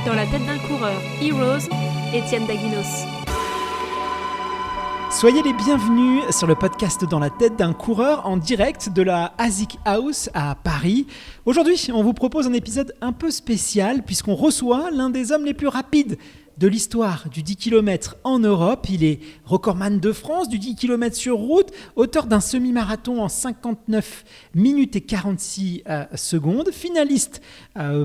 Dans la tête d'un coureur, Heroes, Étienne Daguinos. Soyez les bienvenus sur le podcast Dans la tête d'un coureur en direct de la ASIC House à Paris. Aujourd'hui, on vous propose un épisode un peu spécial puisqu'on reçoit l'un des hommes les plus rapides de l'histoire du 10 km en Europe. Il est recordman de France du 10 km sur route, auteur d'un semi-marathon en 59 minutes et 46 secondes, finaliste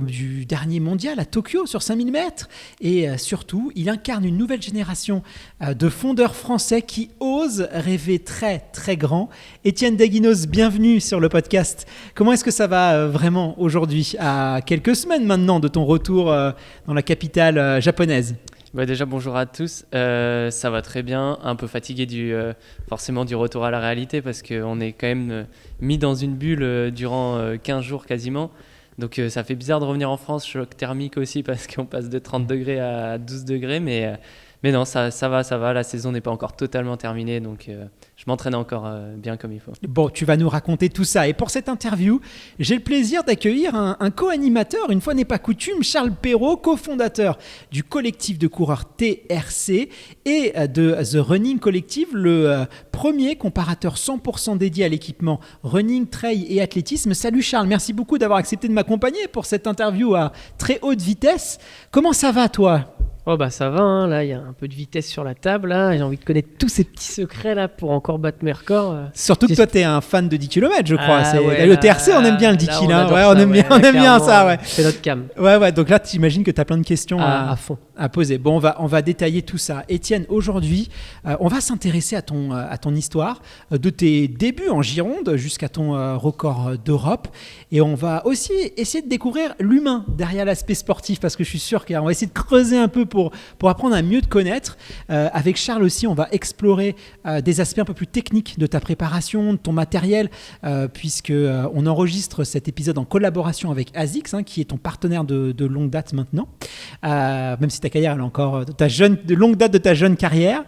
du dernier mondial à Tokyo sur 5000 mètres. Et surtout, il incarne une nouvelle génération de fondeurs français qui osent rêver très très grand. Étienne Daguinos, bienvenue sur le podcast. Comment est-ce que ça va vraiment aujourd'hui, à quelques semaines maintenant de ton retour dans la capitale japonaise ? Déjà, bonjour à tous. Ça va très bien. Un peu fatigué forcément du retour à la réalité parce qu'on est quand même mis dans une bulle durant 15 jours quasiment. Donc ça fait bizarre de revenir en France, choc thermique aussi parce qu'on passe de 30 degrés à 12 degrés. Mais non, ça va. La saison n'est pas encore totalement terminée. Donc je m'entraîne encore bien comme il faut. Bon, tu vas nous raconter tout ça. Et pour cette interview, j'ai le plaisir d'accueillir un co-animateur, une fois n'est pas coutume, Charles Perrault, cofondateur du collectif de coureurs TRC et de The Running Collective, le premier comparateur 100% dédié à l'équipement running, trail et athlétisme. Salut Charles, merci beaucoup d'avoir accepté de m'accompagner pour cette interview à très haute vitesse. Comment ça va toi ? Ça va, hein. Là il y a un peu de vitesse sur la table, hein. J'ai envie de connaître tous ces petits secrets là pour encore battre mes records. Surtout que toi t'es un fan de 10 km je crois. Le TRC on aime bien le 10 km, on aime bien ça. Ouais. C'est notre cam. Ouais, donc là t'imagines que t'as plein de questions à fond à poser. Bon, on va détailler tout ça. Étienne, aujourd'hui on va s'intéresser à ton histoire, de tes débuts en Gironde jusqu'à ton record d'Europe, et on va aussi essayer de découvrir l'humain derrière l'aspect sportif, parce que je suis sûr qu'on va essayer de creuser un peu pour apprendre à mieux te connaître. Avec Charles aussi, on va explorer des aspects un peu plus techniques de ta préparation, de ton matériel, puisqu'on enregistre cet épisode en collaboration avec ASICS, qui est ton partenaire de longue date maintenant, même si ta carrière elle est encore de longue date de ta jeune carrière.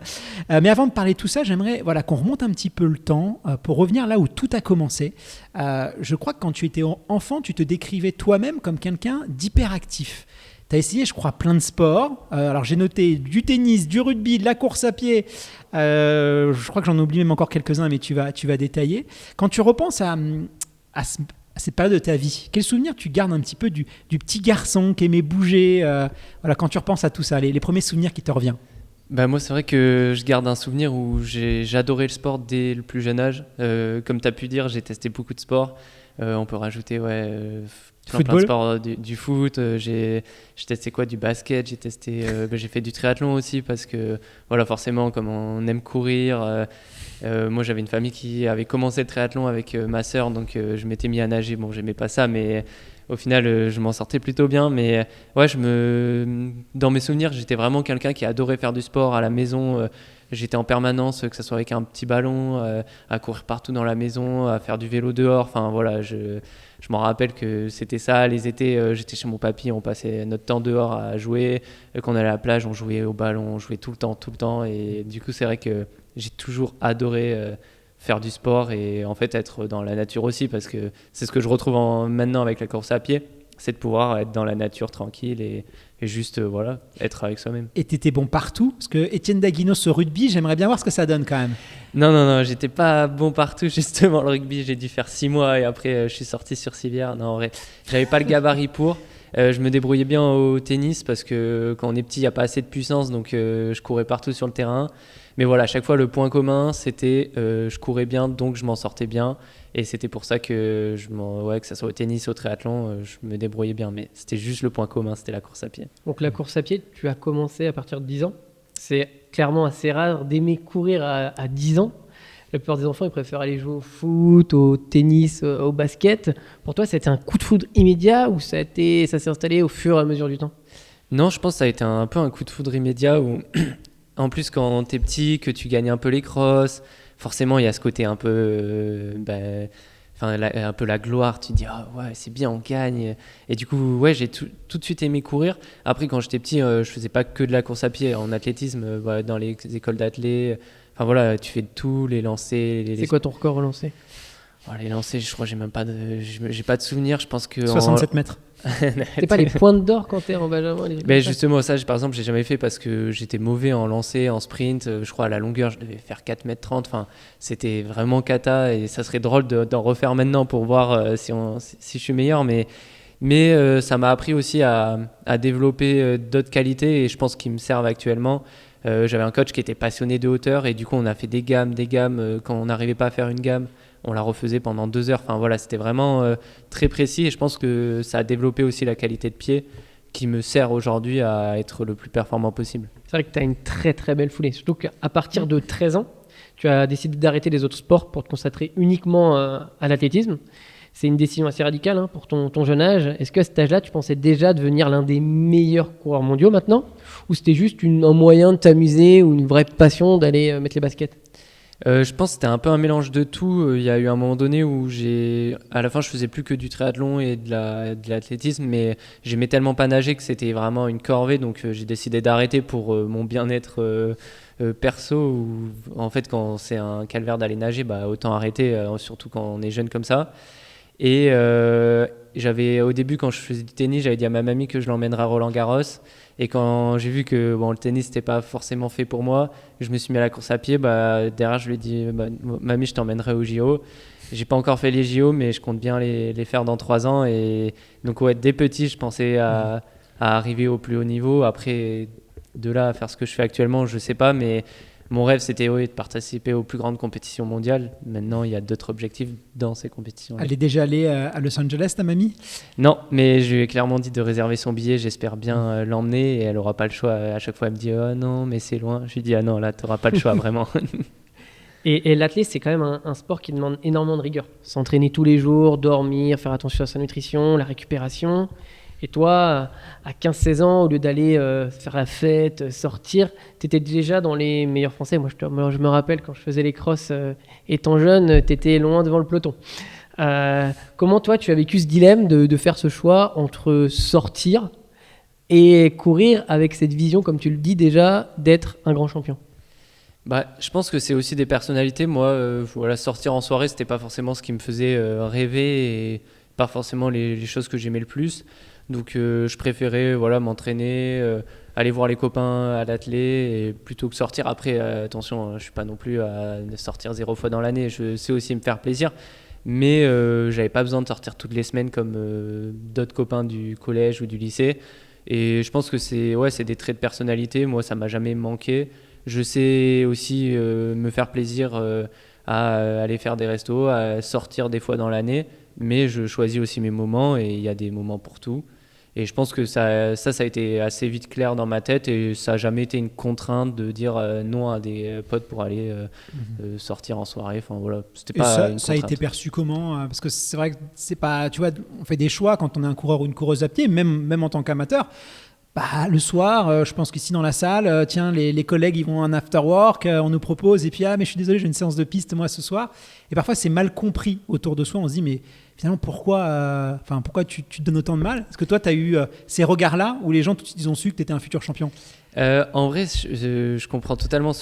Mais avant de parler de tout ça, j'aimerais qu'on remonte un petit peu le temps pour revenir là où tout a commencé. Je crois que quand tu étais enfant, tu te décrivais toi-même comme quelqu'un d'hyperactif. Tu as essayé, je crois, plein de sports. Alors, j'ai noté du tennis, du rugby, de la course à pied. Je crois que j'en oublie même encore quelques-uns, mais tu vas détailler. Quand tu repenses à cette période de ta vie, quel souvenir tu gardes un petit peu du petit garçon qui aimait bouger quand tu repenses à tout ça, les premiers souvenirs qui te reviennent? Moi, c'est vrai que je garde un souvenir où j'adorais le sport dès le plus jeune âge. Comme tu as pu dire, j'ai testé beaucoup de sports. On peut rajouter plein de sports, du foot, j'ai testé du basket, j'ai fait du triathlon aussi parce que forcément comme on aime courir, moi j'avais une famille qui avait commencé le triathlon avec ma sœur, donc je m'étais mis à nager. Bon, j'aimais pas ça, mais au final je m'en sortais plutôt bien. Mais dans mes souvenirs, j'étais vraiment quelqu'un qui adorait faire du sport à la maison. J'étais en permanence, que ce soit avec un petit ballon, à courir partout dans la maison, à faire du vélo dehors. Enfin voilà, je m'en rappelle que c'était ça. Les étés, j'étais chez mon papy, on passait notre temps dehors à jouer. Quand on allait à la plage, on jouait au ballon, on jouait tout le temps. Et du coup, c'est vrai que j'ai toujours adoré faire du sport et en fait être dans la nature aussi, parce que c'est ce que je retrouve maintenant avec la course à pied. C'est de pouvoir être dans la nature tranquille et juste être avec soi-même. Et t'étais bon partout? Parce que Étienne Daguinos au rugby, j'aimerais bien voir ce que ça donne quand même. Non, j'étais pas bon partout justement. Le rugby, j'ai dû faire 6 mois et après je suis sorti sur civière. Non, en vrai, j'avais pas le gabarit pour. Je me débrouillais bien au tennis parce que quand on est petit, il n'y a pas assez de puissance, donc je courais partout sur le terrain. Mais à chaque fois, le point commun, c'était je courais bien, donc je m'en sortais bien. Et c'était pour ça que, que ça soit au tennis, au triathlon, je me débrouillais bien. Mais c'était juste le point commun, c'était la course à pied. Donc la course à pied, tu as commencé à partir de 10 ans. C'est clairement assez rare d'aimer courir à 10 ans. La plupart des enfants, ils préfèrent aller jouer au foot, au tennis, au basket. Pour toi, c'était un coup de foudre immédiat ou ça s'est installé au fur et à mesure du temps? Non, je pense que ça a été un peu un coup de foudre immédiat où, en plus, quand t'es petit, que tu gagnes un peu les crosses, forcément, il y a ce côté un peu, un peu la gloire. Tu te dis, c'est bien, on gagne. Et du coup, j'ai tout de suite aimé courir. Après, quand j'étais petit, je faisais pas que de la course à pied. En athlétisme, dans les écoles d'athlé, tu fais de tout, les lancers. C'est quoi ton record au lancer? Les lancers, je crois, j'ai pas de souvenir. Je pense que 67 mètres. C'est pas les pointes d'or quand t'es en Benjamin? Justement, ça, par exemple, j'ai jamais fait parce que j'étais mauvais en lancer, en sprint. Je crois à la longueur, je devais faire 4,30 m. Enfin, c'était vraiment cata et ça serait drôle d'en refaire maintenant pour voir si je suis meilleur. Mais ça m'a appris aussi à développer d'autres qualités et je pense qu'ils me servent actuellement. J'avais un coach qui était passionné de hauteur et du coup, on a fait des gammes. Quand on n'arrivait pas à faire une gamme, on la refaisait pendant 2 heures. Enfin voilà, c'était vraiment très précis et je pense que ça a développé aussi la qualité de pied qui me sert aujourd'hui à être le plus performant possible. C'est vrai que tu as une très très belle foulée, surtout qu'à partir de 13 ans, tu as décidé d'arrêter les autres sports pour te consacrer uniquement à l'athlétisme. C'est une décision assez radicale pour ton jeune âge. Est-ce qu'à cet âge-là, tu pensais déjà devenir l'un des meilleurs coureurs mondiaux maintenant? Ou c'était juste un moyen de t'amuser ou une vraie passion d'aller mettre les baskets? Je pense que c'était un peu un mélange de tout. Il y a eu un moment donné où à la fin, je faisais plus que du triathlon et de l'athlétisme, mais j'aimais tellement pas nager que c'était vraiment une corvée. Donc j'ai décidé d'arrêter pour mon bien-être perso. Où, en fait, quand c'est un calvaire d'aller nager, autant arrêter, surtout quand on est jeune comme ça. Et au début, quand je faisais du tennis, j'avais dit à ma mamie que je l'emmènerais à Roland-Garros. Et quand j'ai vu que le tennis n'était pas forcément fait pour moi, je me suis mis à la course à pied. Derrière, je lui ai dit mamie, je t'emmènerai au JO. J'ai pas encore fait les JO, mais je compte bien les faire dans 3 ans. Et donc, dès petit, je pensais à arriver au plus haut niveau. Après, de là à faire ce que je fais actuellement, je sais pas, mais mon rêve, c'était de participer aux plus grandes compétitions mondiales. Maintenant, il y a d'autres objectifs dans ces compétitions. Elle est déjà allée à Los Angeles, ta mamie? Non, mais je lui ai clairement dit de réserver son billet. J'espère bien l'emmener et elle n'aura pas le choix. À chaque fois, elle me dit « Oh non, mais c'est loin ». Je lui dis « Ah non, là, tu n'auras pas le choix, vraiment ». Et l'athlète, c'est quand même un sport qui demande énormément de rigueur. S'entraîner tous les jours, dormir, faire attention à sa nutrition, la récupération. Et toi, à 15-16 ans, au lieu d'aller faire la fête, sortir, tu étais déjà dans les meilleurs Français. Moi, je me rappelle, quand je faisais les crosses étant jeune, tu étais loin devant le peloton. Comment, toi, tu as vécu ce dilemme de faire ce choix entre sortir et courir avec cette vision, comme tu le dis déjà, d'être un grand champion? Je pense que c'est aussi des personnalités. Moi, sortir en soirée, c'était pas forcément ce qui me faisait rêver et pas forcément les choses que j'aimais le plus. Donc je préférais m'entraîner, aller voir les copains à l'athlé, et plutôt que sortir. Après, attention, je suis pas non plus à sortir 0 fois dans l'année, je sais aussi me faire plaisir. Mais j'avais pas besoin de sortir toutes les semaines comme d'autres copains du collège ou du lycée. Et je pense que c'est des traits de personnalité. Moi, ça m'a jamais manqué. Je sais aussi me faire plaisir à aller faire des restos, à sortir des fois dans l'année. Mais je choisis aussi mes moments et il y a des moments pour tout. Et je pense que ça a été assez vite clair dans ma tête et ça n'a jamais été une contrainte de dire non à des potes pour aller sortir en soirée. Enfin, voilà, c'était pas une contrainte. Ça a été perçu comment? Parce que c'est vrai que c'est pas, tu vois, on fait des choix quand on est un coureur ou une coureuse à pied, même en tant qu'amateur. Le soir, je pense qu'ici dans la salle, tiens, les collègues ils vont en after work, on nous propose et puis mais je suis désolé, j'ai une séance de piste moi ce soir. Et parfois c'est mal compris autour de soi, on se dit mais finalement pourquoi tu te donnes autant de mal? Est-ce que toi tu as eu ces regards-là où les gens tout de suite ils ont su que tu étais un futur champion? En vrai, je comprends totalement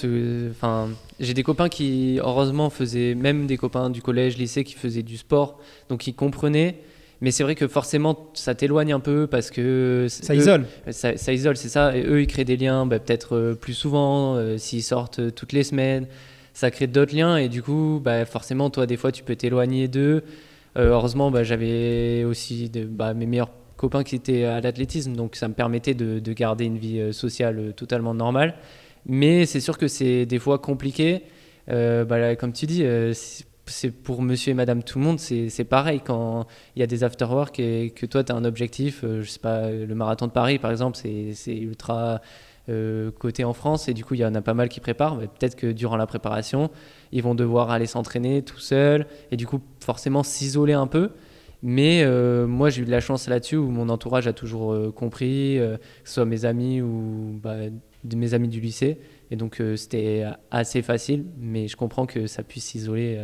j'ai des copains qui heureusement faisaient, même des copains du collège, lycée qui faisaient du sport, donc ils comprenaient. Mais c'est vrai que forcément, ça t'éloigne un peu parce que... Ça isole. Ça isole, c'est ça. Et eux, ils créent des liens peut-être plus souvent, s'ils sortent toutes les semaines. Ça crée d'autres liens et du coup, forcément, toi, des fois, tu peux t'éloigner d'eux. Heureusement, j'avais aussi mes meilleurs copains qui étaient à l'athlétisme. Donc, ça me permettait de garder une vie sociale totalement normale. Mais c'est sûr que c'est des fois compliqué. Comme tu dis... c'est pour monsieur et madame tout le monde, c'est pareil quand il y a des after-work et que toi tu as un objectif, je sais pas, le marathon de Paris par exemple, c'est ultra coté en France et du coup il y en a pas mal qui préparent, mais peut-être que durant la préparation ils vont devoir aller s'entraîner tout seuls et du coup forcément s'isoler un peu. Mais moi j'ai eu de la chance là-dessus où mon entourage a toujours compris, que ce soit mes amis ou mes amis du lycée. Et donc c'était assez facile, mais je comprends que ça puisse s'isoler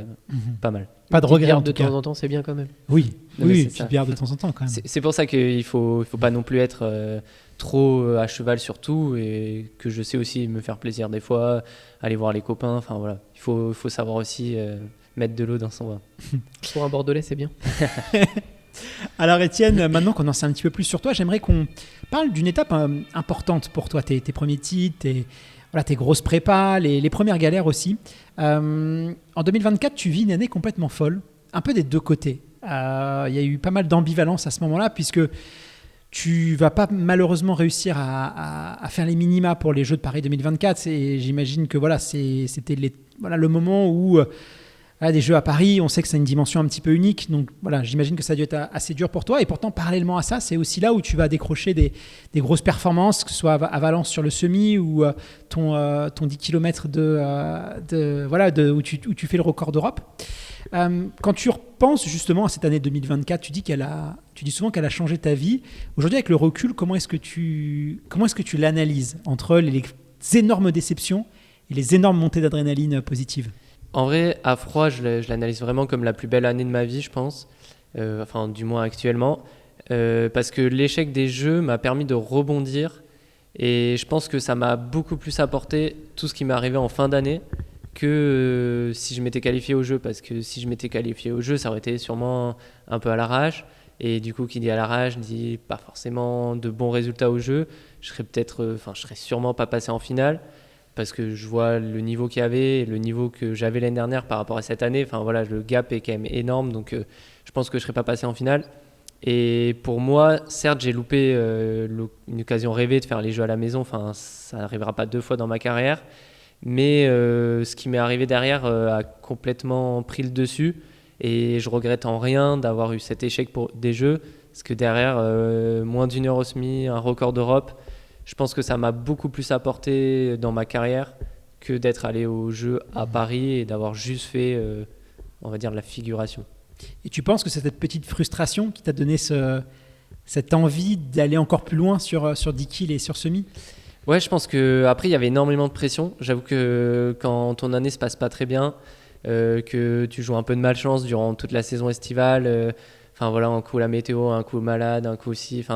pas mal. Pas de regret de temps en temps, c'est bien quand même. Oui, une petite bière de temps en temps quand même. C'est pour ça qu'il faut pas non plus être trop à cheval sur tout et que je sais aussi me faire plaisir des fois, aller voir les copains. Enfin voilà, il faut savoir aussi mettre de l'eau dans son vin. Pour un Bordelais, c'est bien. Alors Étienne, maintenant qu'on en sait un petit peu plus sur toi, j'aimerais qu'on parle d'une étape importante pour toi, tes premiers titres, tes grosses prépas, les premières galères aussi. En 2024, tu vis une année complètement folle, un peu des deux côtés. Il y a eu pas mal d'ambivalence à ce moment-là, puisque tu vas pas malheureusement réussir à faire les minima pour les Jeux de Paris 2024. J'imagine que c'était le moment où des Jeux à Paris, on sait que c'est une dimension un petit peu unique. Donc voilà, j'imagine que ça a dû être assez dur pour toi. Et pourtant, parallèlement à ça, c'est aussi là où tu vas décrocher des grosses performances, que ce soit à Valence sur le semi ou ton 10 km où tu fais le record d'Europe. Quand tu repenses justement à cette année 2024, tu dis souvent qu'elle a changé ta vie. Aujourd'hui, avec le recul, comment est-ce que tu l'analyses entre les énormes déceptions et les énormes montées d'adrénaline positives? En vrai, à froid, je l'analyse vraiment comme la plus belle année de ma vie, je pense. Enfin, du moins actuellement. Parce que l'échec des Jeux m'a permis de rebondir. Et je pense que ça m'a beaucoup plus apporté tout ce qui m'est arrivé en fin d'année que si je m'étais qualifié au jeu, parce que si je m'étais qualifié au jeu, ça aurait été sûrement un peu à l'arrache, et du coup qui dit à l'arrache dit pas forcément de bons résultats au jeu. Je serais sûrement pas passé en finale, parce que je vois le niveau qu'il y avait, le niveau que j'avais l'année dernière par rapport à cette année. Enfin voilà, le gap est quand même énorme, donc je pense que je serais pas passé en finale. Et pour moi, certes, j'ai loupé une occasion rêvée de faire les Jeux à la maison. Enfin, ça n'arrivera pas 2 fois dans ma carrière. Mais ce qui m'est arrivé derrière a complètement pris le dessus. Et je regrette en rien d'avoir eu cet échec des Jeux. Parce que derrière, moins d'1 heure au semi, un record d'Europe, je pense que ça m'a beaucoup plus apporté dans ma carrière que d'être allé aux Jeux à Paris et d'avoir juste fait, on va dire, de la figuration. Et tu penses que c'est cette petite frustration qui t'a donné cette envie d'aller encore plus loin sur 10 kills et sur semi? Ouais, je pense qu'après, il y avait énormément de pression. J'avoue que quand ton année se passe pas très bien, que tu joues un peu de malchance durant toute la saison estivale, un coup la météo, un coup malade, un coup aussi,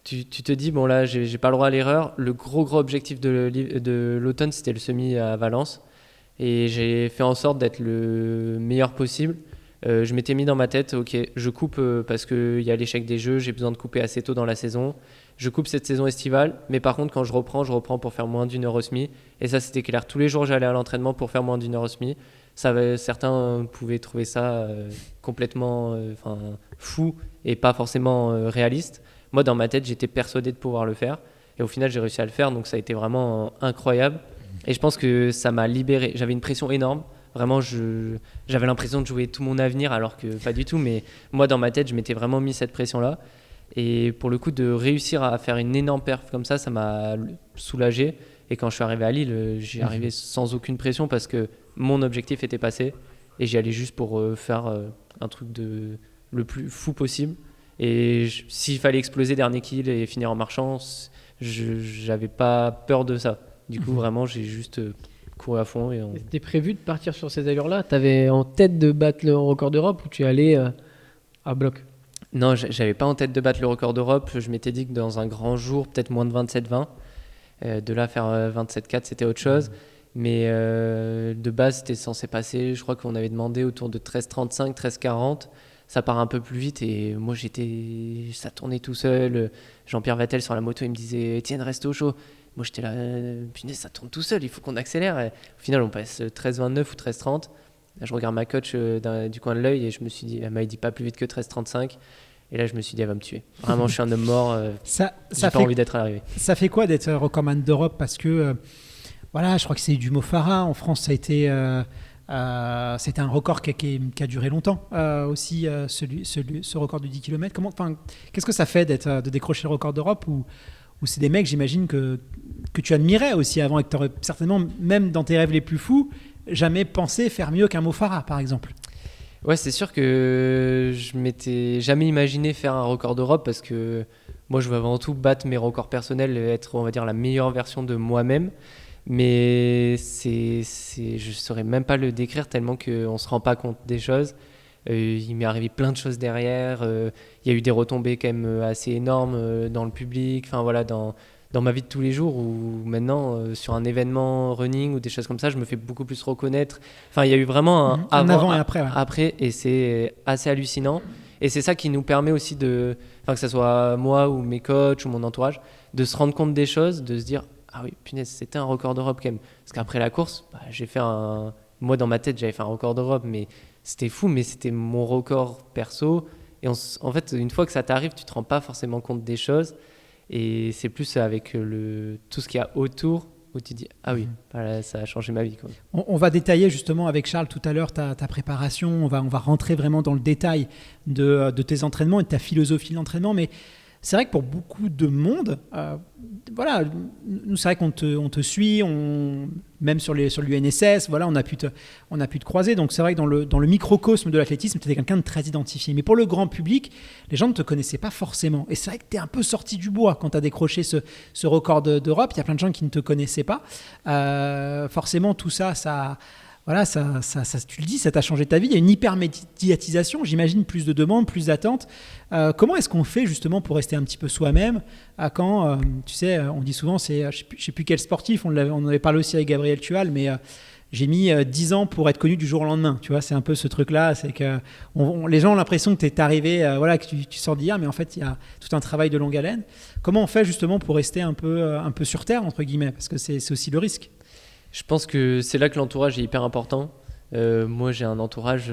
tu te dis, bon là, j'ai pas le droit à l'erreur. Le gros objectif de l'automne, c'était le semi à Valence. Et j'ai fait en sorte d'être le meilleur possible. Je m'étais mis dans ma tête, ok, je coupe parce qu'il y a l'échec des Jeux, j'ai besoin de couper assez tôt dans la saison. Je coupe cette saison estivale, mais par contre, quand je reprends pour faire moins d'1 heure au semi. Et ça, c'était clair. Tous les jours, j'allais à l'entraînement pour faire moins d'1 heure au semi. Certains pouvaient trouver ça complètement fou et pas forcément réaliste. Moi, dans ma tête, j'étais persuadé de pouvoir le faire. Et au final, j'ai réussi à le faire. Donc, ça a été vraiment incroyable. Et je pense que ça m'a libéré. J'avais une pression énorme. Vraiment, j'avais l'impression de jouer tout mon avenir, alors que pas du tout. Mais moi, dans ma tête, je m'étais vraiment mis cette pression-là. Et pour le coup, de réussir à faire une énorme perf comme ça m'a soulagé. Et quand je suis arrivé à Lille, j'y arrivé sans aucune pression parce que mon objectif était passé. Et j'y allais juste pour faire un truc le plus fou possible. Et s'il fallait exploser dernier kill et finir en marchant, j'avais pas peur de ça. Du coup, vraiment, j'ai juste couru à fond. C'était prévu de partir sur ces allures-là? T'avais en tête de battre le record d'Europe ou tu allais à bloc? Non, j'avais pas en tête de battre le record d'Europe. Je m'étais dit que dans un grand jour, peut-être moins de 27-20. De là, faire 27-4, c'était autre chose. Mais de base, c'était censé passer, je crois qu'on avait demandé autour de 13-35, 13-40. Ça part un peu plus vite et moi, ça tournait tout seul. Jean-Pierre Vattel sur la moto, il me disait « Etienne, reste au chaud ». Moi, j'étais là « Punaise, ça tourne tout seul, il faut qu'on accélère ». Et au final, on passe 13-29 ou 13-30. Je regarde ma coach du coin de l'œil et je me suis dit, elle m'a dit pas plus vite que 13-35. Et là, je me suis dit, elle va me tuer. Vraiment, je suis un homme mort. J'ai pas envie d'être arrivé. Ça fait quoi d'être recordman d'Europe? Parce que, je crois que c'est du Mo Farah. En France, ça a été, c'était un record qui a duré longtemps aussi, ce record du 10 km. Qu'est-ce que ça fait de décrocher le record d'Europe ou c'est des mecs, j'imagine, que tu admirais aussi avant et que tu aurais certainement, même dans tes rêves les plus fous, jamais pensé faire mieux qu'un Mo Farah, par exemple? Ouais, c'est sûr que je m'étais jamais imaginé faire un record d'Europe parce que moi, je veux avant tout battre mes records personnels et être, on va dire, la meilleure version de moi-même. Mais je saurais même pas le décrire tellement qu'on se rend pas compte des choses. Il m'est arrivé plein de choses derrière. Il y a eu des retombées quand même assez énormes dans le public. Enfin voilà, dans ma vie de tous les jours où maintenant, sur un événement running ou des choses comme ça, je me fais beaucoup plus reconnaître. Enfin, il y a eu vraiment un avant et après. Ouais. Après, et c'est assez hallucinant. Et c'est ça qui nous permet aussi que ce soit moi ou mes coachs ou mon entourage, de se rendre compte des choses, de se dire ah oui, punaise, c'était un record d'Europe quand même. Parce qu'après la course, moi dans ma tête, j'avais fait un record d'Europe, mais c'était fou, mais c'était mon record perso. Et en fait, une fois que ça t'arrive, tu te rends pas forcément compte des choses. Et c'est plus avec tout ce qu'il y a autour où tu dis ah oui, voilà, ça a changé ma vie, quoi. On va détailler justement avec Charles tout à l'heure ta préparation. On va rentrer vraiment dans le détail de tes entraînements et de ta philosophie d'entraînement. Mais c'est vrai que pour beaucoup de monde, voilà, nous c'est vrai qu'on te suit, même sur l'UNSS, voilà, on a pu te croiser. Donc c'est vrai que dans le microcosme de l'athlétisme, tu étais quelqu'un de très identifié. Mais pour le grand public, les gens ne te connaissaient pas forcément. Et c'est vrai que tu es un peu sorti du bois quand tu as décroché ce record d'Europe. Il y a plein de gens qui ne te connaissaient pas. Forcément, tout ça, voilà, tu le dis, ça t'a changé ta vie. Il y a une hyper-médiatisation, j'imagine, plus de demandes, plus d'attentes. Comment est-ce qu'on fait justement pour rester un petit peu soi-même quand, tu sais, on dit souvent, je ne sais plus quel sportif, on en avait parlé aussi avec Gabriel Tual, mais j'ai mis 10 ans pour être connu du jour au lendemain. Tu vois, c'est un peu ce truc-là, c'est que les gens ont l'impression que tu es arrivé, voilà, que tu sors d'hier, mais en fait, il y a tout un travail de longue haleine. Comment on fait justement pour rester un peu sur terre, entre guillemets, parce que c'est aussi le risque. Je pense que c'est là que l'entourage est hyper important. Moi, j'ai un entourage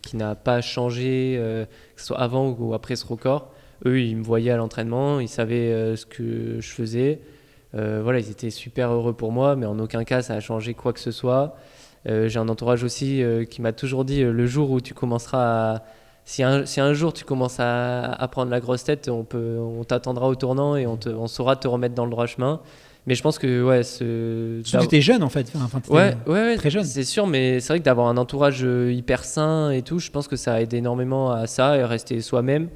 qui n'a pas changé, que ce soit avant ou après ce record. Eux, ils me voyaient à l'entraînement, ils savaient ce que je faisais. Voilà, ils étaient super heureux pour moi, mais en aucun cas, ça a changé quoi que ce soit. J'ai un entourage aussi qui m'a toujours dit le jour où tu commenceras à... Si un jour tu commences à prendre la grosse tête, on t'attendra au tournant et on saura te remettre dans le droit chemin. Mais je pense que tu étais jeune en fait. Ouais, très jeune. C'est sûr, mais c'est vrai que d'avoir un entourage hyper sain et tout, je pense que ça aide énormément à ça et rester soi-même.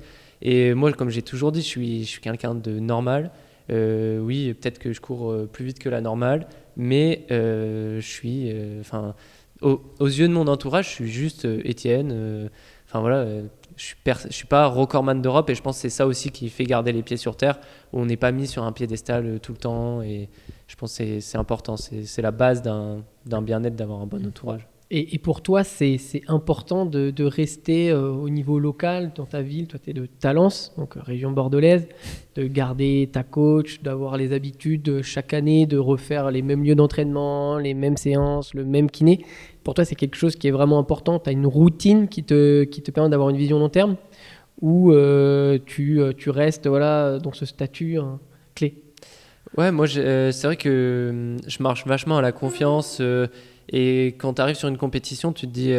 Et moi, comme j'ai toujours dit, je suis quelqu'un de normal. Oui, peut-être que je cours plus vite que la normale, mais je suis, aux yeux de mon entourage, je suis juste Étienne. Voilà. Je suis pas recordman d'Europe et je pense que c'est ça aussi qui fait garder les pieds sur terre, où on n'est pas mis sur un piédestal tout le temps, et je pense que c'est important, c'est la base d'un bien-être d'avoir un bon entourage. Et pour toi, c'est important de rester au niveau local dans ta ville. Toi, tu es de Talence, donc région bordelaise, de garder ta coach, d'avoir les habitudes chaque année, de refaire les mêmes lieux d'entraînement, les mêmes séances, le même kiné. Pour toi, c'est quelque chose qui est vraiment important. Tu as une routine qui te permet d'avoir une vision long terme, ou tu restes dans ce statut clé. Ouais, moi, c'est vrai que je marche vachement à la confiance. Et quand tu arrives sur une compétition, tu te dis,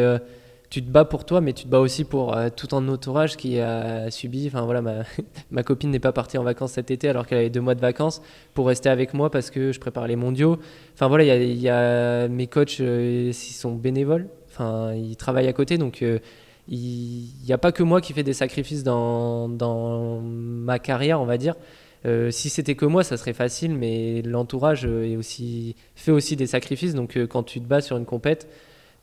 tu te bats pour toi, mais tu te bats aussi pour tout ton entourage qui a subi. Enfin voilà, ma copine n'est pas partie en vacances cet été alors qu'elle avait 2 mois de vacances pour rester avec moi parce que je prépare les mondiaux. Enfin voilà, il y a mes coachs, ils sont bénévoles. Enfin, ils travaillent à côté, donc il n'y a pas que moi qui fais des sacrifices dans ma carrière, on va dire. Si c'était que moi, ça serait facile, mais l'entourage fait aussi des sacrifices. Donc quand tu te bats sur une compète,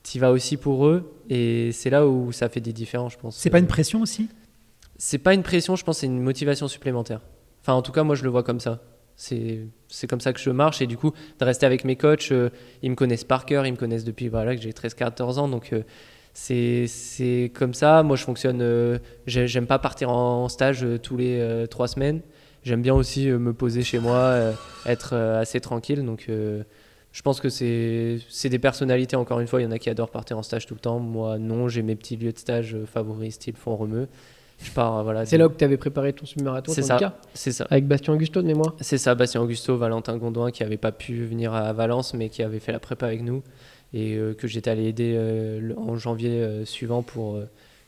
tu y vas aussi pour eux, et c'est là où ça fait des différences, je pense. C'est pas une pression aussi ? C'est pas une pression, je pense, c'est une motivation supplémentaire. Enfin, en tout cas, moi, je le vois comme ça. C'est comme ça que je marche, et du coup, de rester avec mes coachs, ils me connaissent par cœur, ils me connaissent depuis que j'ai 13-14 ans, donc c'est comme ça. Moi, je fonctionne, j'aime pas partir en stage tous les 3 semaines. J'aime bien aussi me poser chez moi, être assez tranquille. Donc, je pense que c'est des personnalités, encore une fois. Il y en a qui adorent partir en stage tout le temps. Moi, non, j'ai mes petits lieux de stage favoris, style Font-Romeu. Je pars, voilà. C'est là où tu avais préparé ton semi-marathon, c'est ça. Avec Bastien Augusto de mémoire. C'est ça, Bastien Augusto, Valentin Gondouin, qui n'avait pas pu venir à Valence, mais qui avait fait la prépa avec nous. Et que j'étais allé aider en janvier suivant pour...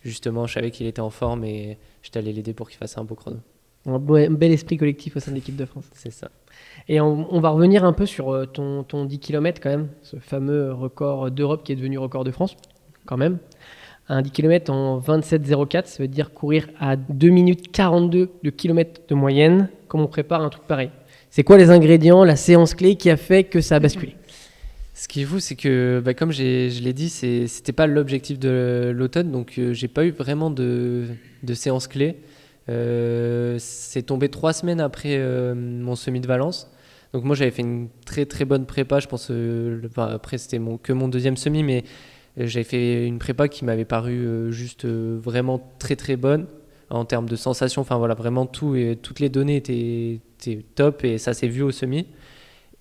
justement, je savais qu'il était en forme et j'étais allé l'aider pour qu'il fasse un beau chrono. Un bel esprit collectif au sein de l'équipe de France. C'est ça. Et on va revenir un peu sur ton 10 km quand même, ce fameux record d'Europe qui est devenu record de France, quand même. Un 10 km en 27,04, ça veut dire courir à 2 minutes 42 de kilomètre de moyenne. Comment on prépare un truc pareil ? C'est quoi les ingrédients, la séance clé qui a fait que ça a basculé ? Ce qui est fou, c'est que, comme je l'ai dit, c'était pas l'objectif de l'automne, donc j'ai pas eu vraiment de séance clé. C'est tombé 3 semaines après mon semi de Valence. Donc moi j'avais fait une très très bonne prépa, je pense. Après c'était que mon deuxième semi, mais J'avais fait une prépa qui m'avait paru juste vraiment très très bonne en termes de sensations. Enfin voilà, vraiment tout et toutes les données étaient top et ça s'est vu au semi.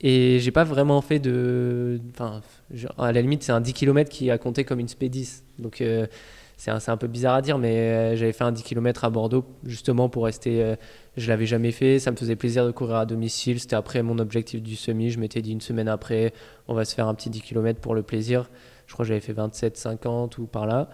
Et j'ai pas vraiment fait à la limite, c'est un 10 km qui a compté comme une SP10. Donc c'est un peu bizarre à dire, mais j'avais fait un 10 km à Bordeaux justement pour rester. Je l'avais jamais fait, ça me faisait plaisir de courir à domicile. C'était après mon objectif du semi. Je m'étais dit une semaine après, on va se faire un petit 10 km pour le plaisir. Je crois que j'avais fait 27-50 ou par là.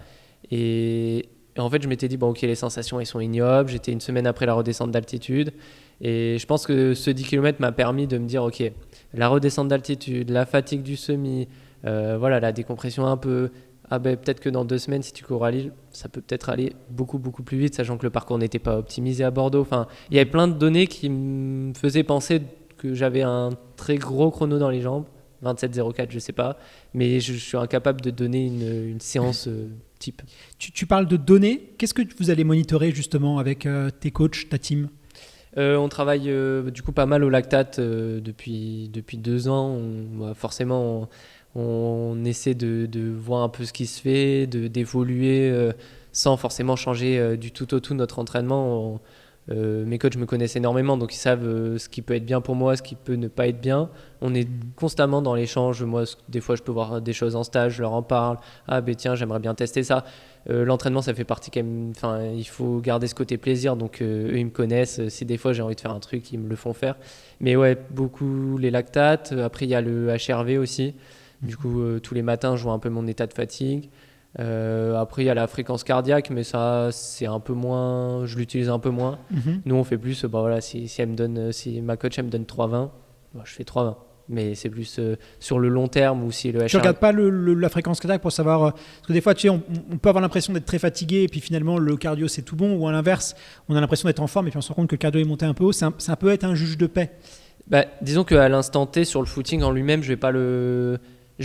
Et en fait, je m'étais dit, bon, ok, les sensations, elles sont ignobles. J'étais une semaine après la redescente d'altitude. Et je pense que ce 10 km m'a permis de me dire, ok, la redescente d'altitude, la fatigue du semi, voilà, la décompression un peu. Ah ben, peut-être que dans 2 semaines, si tu cours à Lille, ça peut peut-être aller beaucoup, beaucoup plus vite, sachant que le parcours n'était pas optimisé à Bordeaux. Enfin, il y avait plein de données qui me faisaient penser que j'avais un très gros chrono dans les jambes. 27,04, je sais pas, mais je suis incapable de donner une séance type. Tu parles de données. Qu'est-ce que vous allez monitorer justement avec tes coachs, ta team ? On travaille du coup pas mal au lactate depuis 2 ans. Forcément, on essaie de voir un peu ce qui se fait, d'évoluer sans forcément changer du tout au tout notre entraînement. Mes coachs me connaissent énormément, donc ils savent ce qui peut être bien pour moi, ce qui peut ne pas être bien. On est constamment dans l'échange. Moi, des fois, je peux voir des choses en stage, je leur en parle. Ah ben tiens, j'aimerais bien tester ça. L'entraînement, ça fait partie quand même. Enfin, il faut garder ce côté plaisir. Donc eux, ils me connaissent. Si des fois j'ai envie de faire un truc, ils me le font faire. Mais ouais, beaucoup les lactates. Après, il y a le HRV aussi. Du coup, tous les matins, je vois un peu mon état de fatigue. Après, il y a la fréquence cardiaque, mais ça, c'est un peu moins. Je l'utilise un peu moins. Nous, on fait plus. Voilà, si ma coach elle me donne 3,20, je fais 3,20. Mais c'est plus sur le long terme ou si le HR. Tu regardes pas la fréquence cardiaque pour savoir parce que des fois, tu sais, on peut avoir l'impression d'être très fatigué et puis finalement le cardio c'est tout bon, ou à l'inverse, on a l'impression d'être en forme et puis on se rend compte que le cardio est monté un peu haut. Ça peut être un juge de paix. Disons qu'à l'instant T sur le footing en lui-même, je vais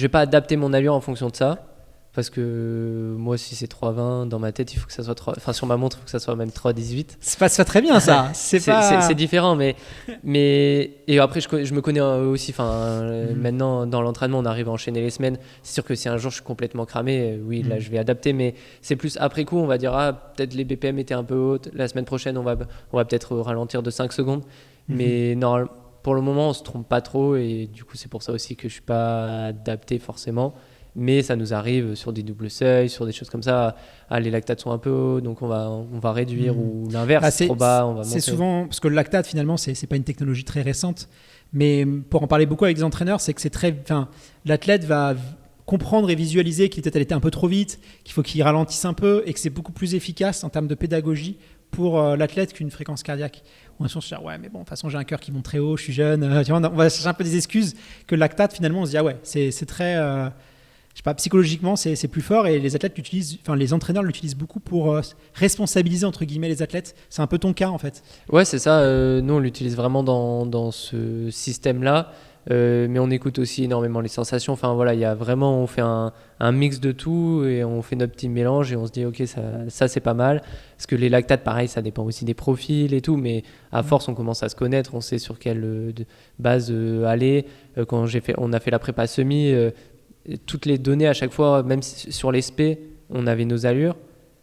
pas adapter mon allure en fonction de ça. Parce que moi, si c'est 3,20 dans ma tête, il faut que ça soit 3. Enfin, sur ma montre, il faut que ça soit même 3,18. C'est pas très bien ça. C'est différent, mais et après je me connais aussi. Maintenant dans l'entraînement, on arrive à enchaîner les semaines. C'est sûr que si un jour je suis complètement cramé, oui, là je vais adapter. Mais c'est plus après coup, on va dire peut-être les BPM étaient un peu hautes. La semaine prochaine, on va peut-être ralentir de 5 secondes. Mais non, pour le moment, on se trompe pas trop et du coup, c'est pour ça aussi que je suis pas adapté forcément. Mais ça nous arrive sur des doubles seuils, sur des choses comme ça. Les lactates sont un peu hauts, donc on va réduire, ou l'inverse, c'est trop bas, on va monter. C'est souvent, parce que le lactate finalement, c'est pas une technologie très récente, mais pour en parler beaucoup avec les entraîneurs, c'est que l'athlète va comprendre et visualiser qu'il était un peu trop vite, qu'il faut qu'il ralentisse un peu et que c'est beaucoup plus efficace en termes de pédagogie pour l'athlète qu'une fréquence cardiaque. On se dit, ouais, mais bon, de toute façon, j'ai un cœur qui monte très haut, je suis jeune. On va chercher un peu des excuses que le lactate, finalement, on se dit, c'est très... je sais pas, psychologiquement, c'est plus fort et les entraîneurs l'utilisent beaucoup pour responsabiliser entre guillemets les athlètes. C'est un peu ton cas en fait. Ouais, c'est ça. Nous, on l'utilise vraiment dans ce système-là, mais on écoute aussi énormément les sensations. Enfin voilà, on fait un mix de tout et on fait notre petit mélange et on se dit ok, ça c'est pas mal. Parce que les lactates, pareil, ça dépend aussi des profils et tout, mais à force, on commence à se connaître, on sait sur quelle base aller. Quand on a fait la prépa semi. Toutes les données à chaque fois, même sur les SP, on avait nos allures.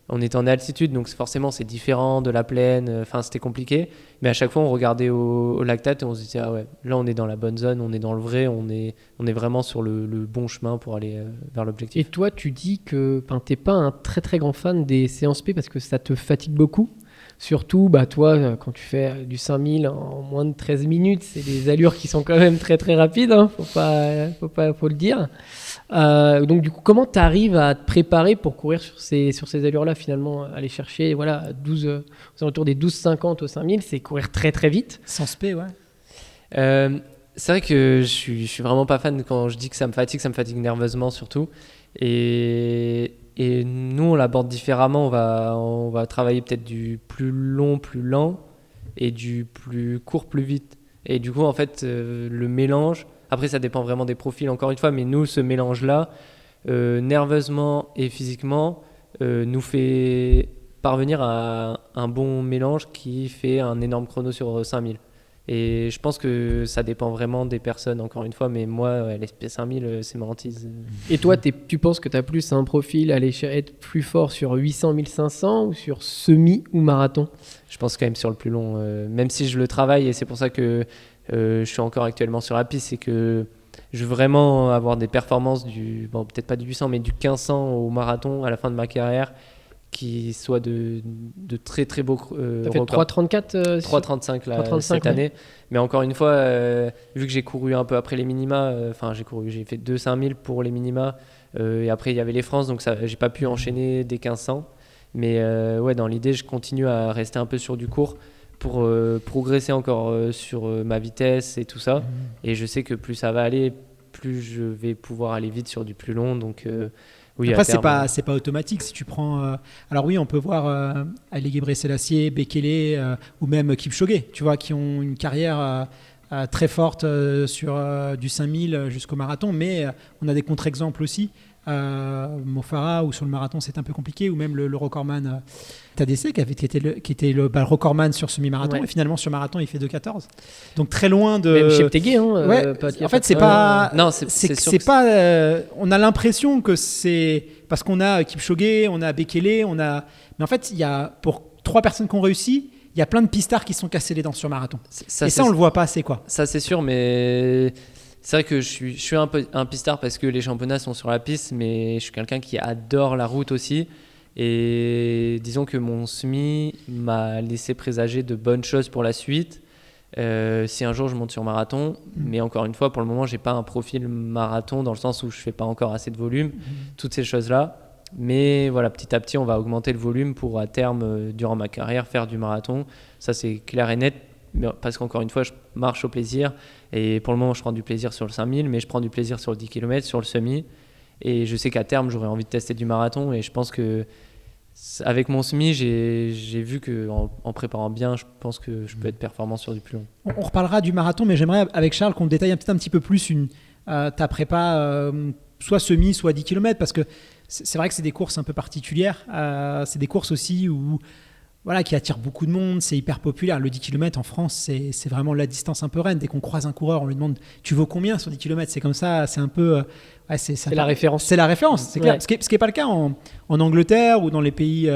On était en altitude, donc forcément c'est différent de la plaine. Enfin, c'était compliqué. Mais à chaque fois, on regardait au lactate et on se disait là on est dans la bonne zone, on est dans le vrai, on est vraiment sur le bon chemin pour aller vers l'objectif. Et toi, tu dis que t'es pas un très très grand fan des séances P parce que ça te fatigue beaucoup. Surtout, toi, quand tu fais du 5000 en moins de 13 minutes, c'est des allures qui sont quand même très très rapides, hein, faut le dire. Donc du coup, comment tu arrives à te préparer pour courir sur ces allures-là finalement, aller chercher aux alentours des 12,50 au 5000, c'est courir très très vite. Sans spé, ouais. C'est vrai que je suis vraiment pas fan quand je dis que ça me fatigue nerveusement surtout. Et nous, on l'aborde différemment. On va travailler peut-être du plus long, plus lent et du plus court, plus vite. Et du coup, en fait, le mélange, après, ça dépend vraiment des profils, encore une fois, mais nous, ce mélange-là, nerveusement et physiquement, nous fait parvenir à un bon mélange qui fait un énorme chrono sur 5000. Et je pense que ça dépend vraiment des personnes, encore une fois. Mais moi, ouais, les SP5000, c'est ma hantise. Et toi, tu penses que tu as plus un profil à aller être plus fort sur 800, 1500 ou sur semi ou marathon? Je pense quand même sur le plus long. Même si je le travaille, et c'est pour ça que je suis encore actuellement sur la piste, c'est que je veux vraiment avoir des performances peut-être pas du 800, mais du 1500 au marathon à la fin de ma carrière, qui soient de très très beaux T'as fait 3,34 3,35 là, 3,35, cette année. Mais encore une fois, vu que j'ai couru un peu après les minima, j'ai fait 2 5000 pour les minima, et après il y avait les France, donc j'ai pas pu enchaîner des 1500. Mais ouais, dans l'idée, je continue à rester un peu sur du court pour progresser encore sur ma vitesse et tout ça. Et je sais que plus ça va aller, plus je vais pouvoir aller vite sur du plus long. Donc oui, après, à terme, c'est pas automatique. Si tu prends, alors oui, on peut voir Haile Gebrselassie, Bekele ou même Kipchoge, tu vois, qui ont une carrière très forte sur du 5000 jusqu'au marathon, mais on a des contre-exemples aussi. Mo Farah, où sur le marathon c'est un peu compliqué, ou même le recordman Tadesse qui était le recordman sur semi-marathon, et finalement sur marathon il fait 2,14, donc très loin de même Cheptegei, en fait c'est pas non, c'est pas on a l'impression que c'est parce qu'on a Kipchoge, on a Bekele, mais en fait il y a, pour 3 personnes qui ont réussi, il y a plein de pistards qui se sont cassés les dents sur marathon, et ça on le voit pas assez, quoi. Ça c'est sûr, mais c'est vrai que je suis un peu un pistard parce que les championnats sont sur la piste, mais je suis quelqu'un qui adore la route aussi. Et disons que mon semi m'a laissé présager de bonnes choses pour la suite. Si un jour je monte sur marathon, mais encore une fois, pour le moment, j'ai pas un profil marathon dans le sens où je fais pas encore assez de volume, toutes ces choses-là. Mais voilà, petit à petit, on va augmenter le volume pour à terme, durant ma carrière, faire du marathon. Ça, c'est clair et net. Parce qu'encore une fois, je marche au plaisir, et pour le moment je prends du plaisir sur le 5000, mais je prends du plaisir sur le 10 km, sur le semi, et je sais qu'à terme j'aurai envie de tester du marathon, et je pense que avec mon semi, j'ai vu qu'en préparant bien, je pense que je peux être performant sur du plus long. On reparlera du marathon, mais j'aimerais avec Charles qu'on détaille un petit peu plus ta prépa, soit semi, soit 10 km, parce que c'est vrai que c'est des courses un peu particulières, c'est des courses aussi où voilà, qui attire beaucoup de monde, c'est hyper populaire. Le 10 km en France, c'est vraiment la distance un peu reine. Dès qu'on croise un coureur, on lui demande « tu vaux combien sur 10 km ?» C'est comme ça, c'est un peu... c'est la référence. C'est la référence, c'est clair. Ce qui n'est pas le cas en Angleterre ou dans les pays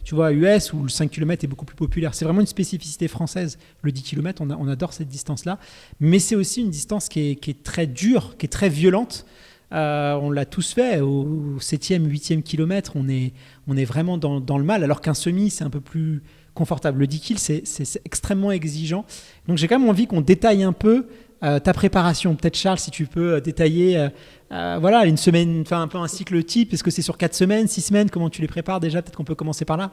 tu vois, US, où le 5 km est beaucoup plus populaire. C'est vraiment une spécificité française. Le 10 km, on adore cette distance-là. Mais c'est aussi une distance qui est très dure, qui est très violente. On l'a tous fait, au 7e, 8e kilomètre, on est vraiment dans le mal, alors qu'un semi, c'est un peu plus confortable. Le 10 km, c'est extrêmement exigeant. Donc j'ai quand même envie qu'on détaille un peu ta préparation. Peut-être Charles, si tu peux détailler voilà, une semaine, enfin un peu un cycle type. Est-ce que c'est sur 4 semaines, 6 semaines? Comment tu les prépares déjà? Peut-être qu'on peut commencer par là.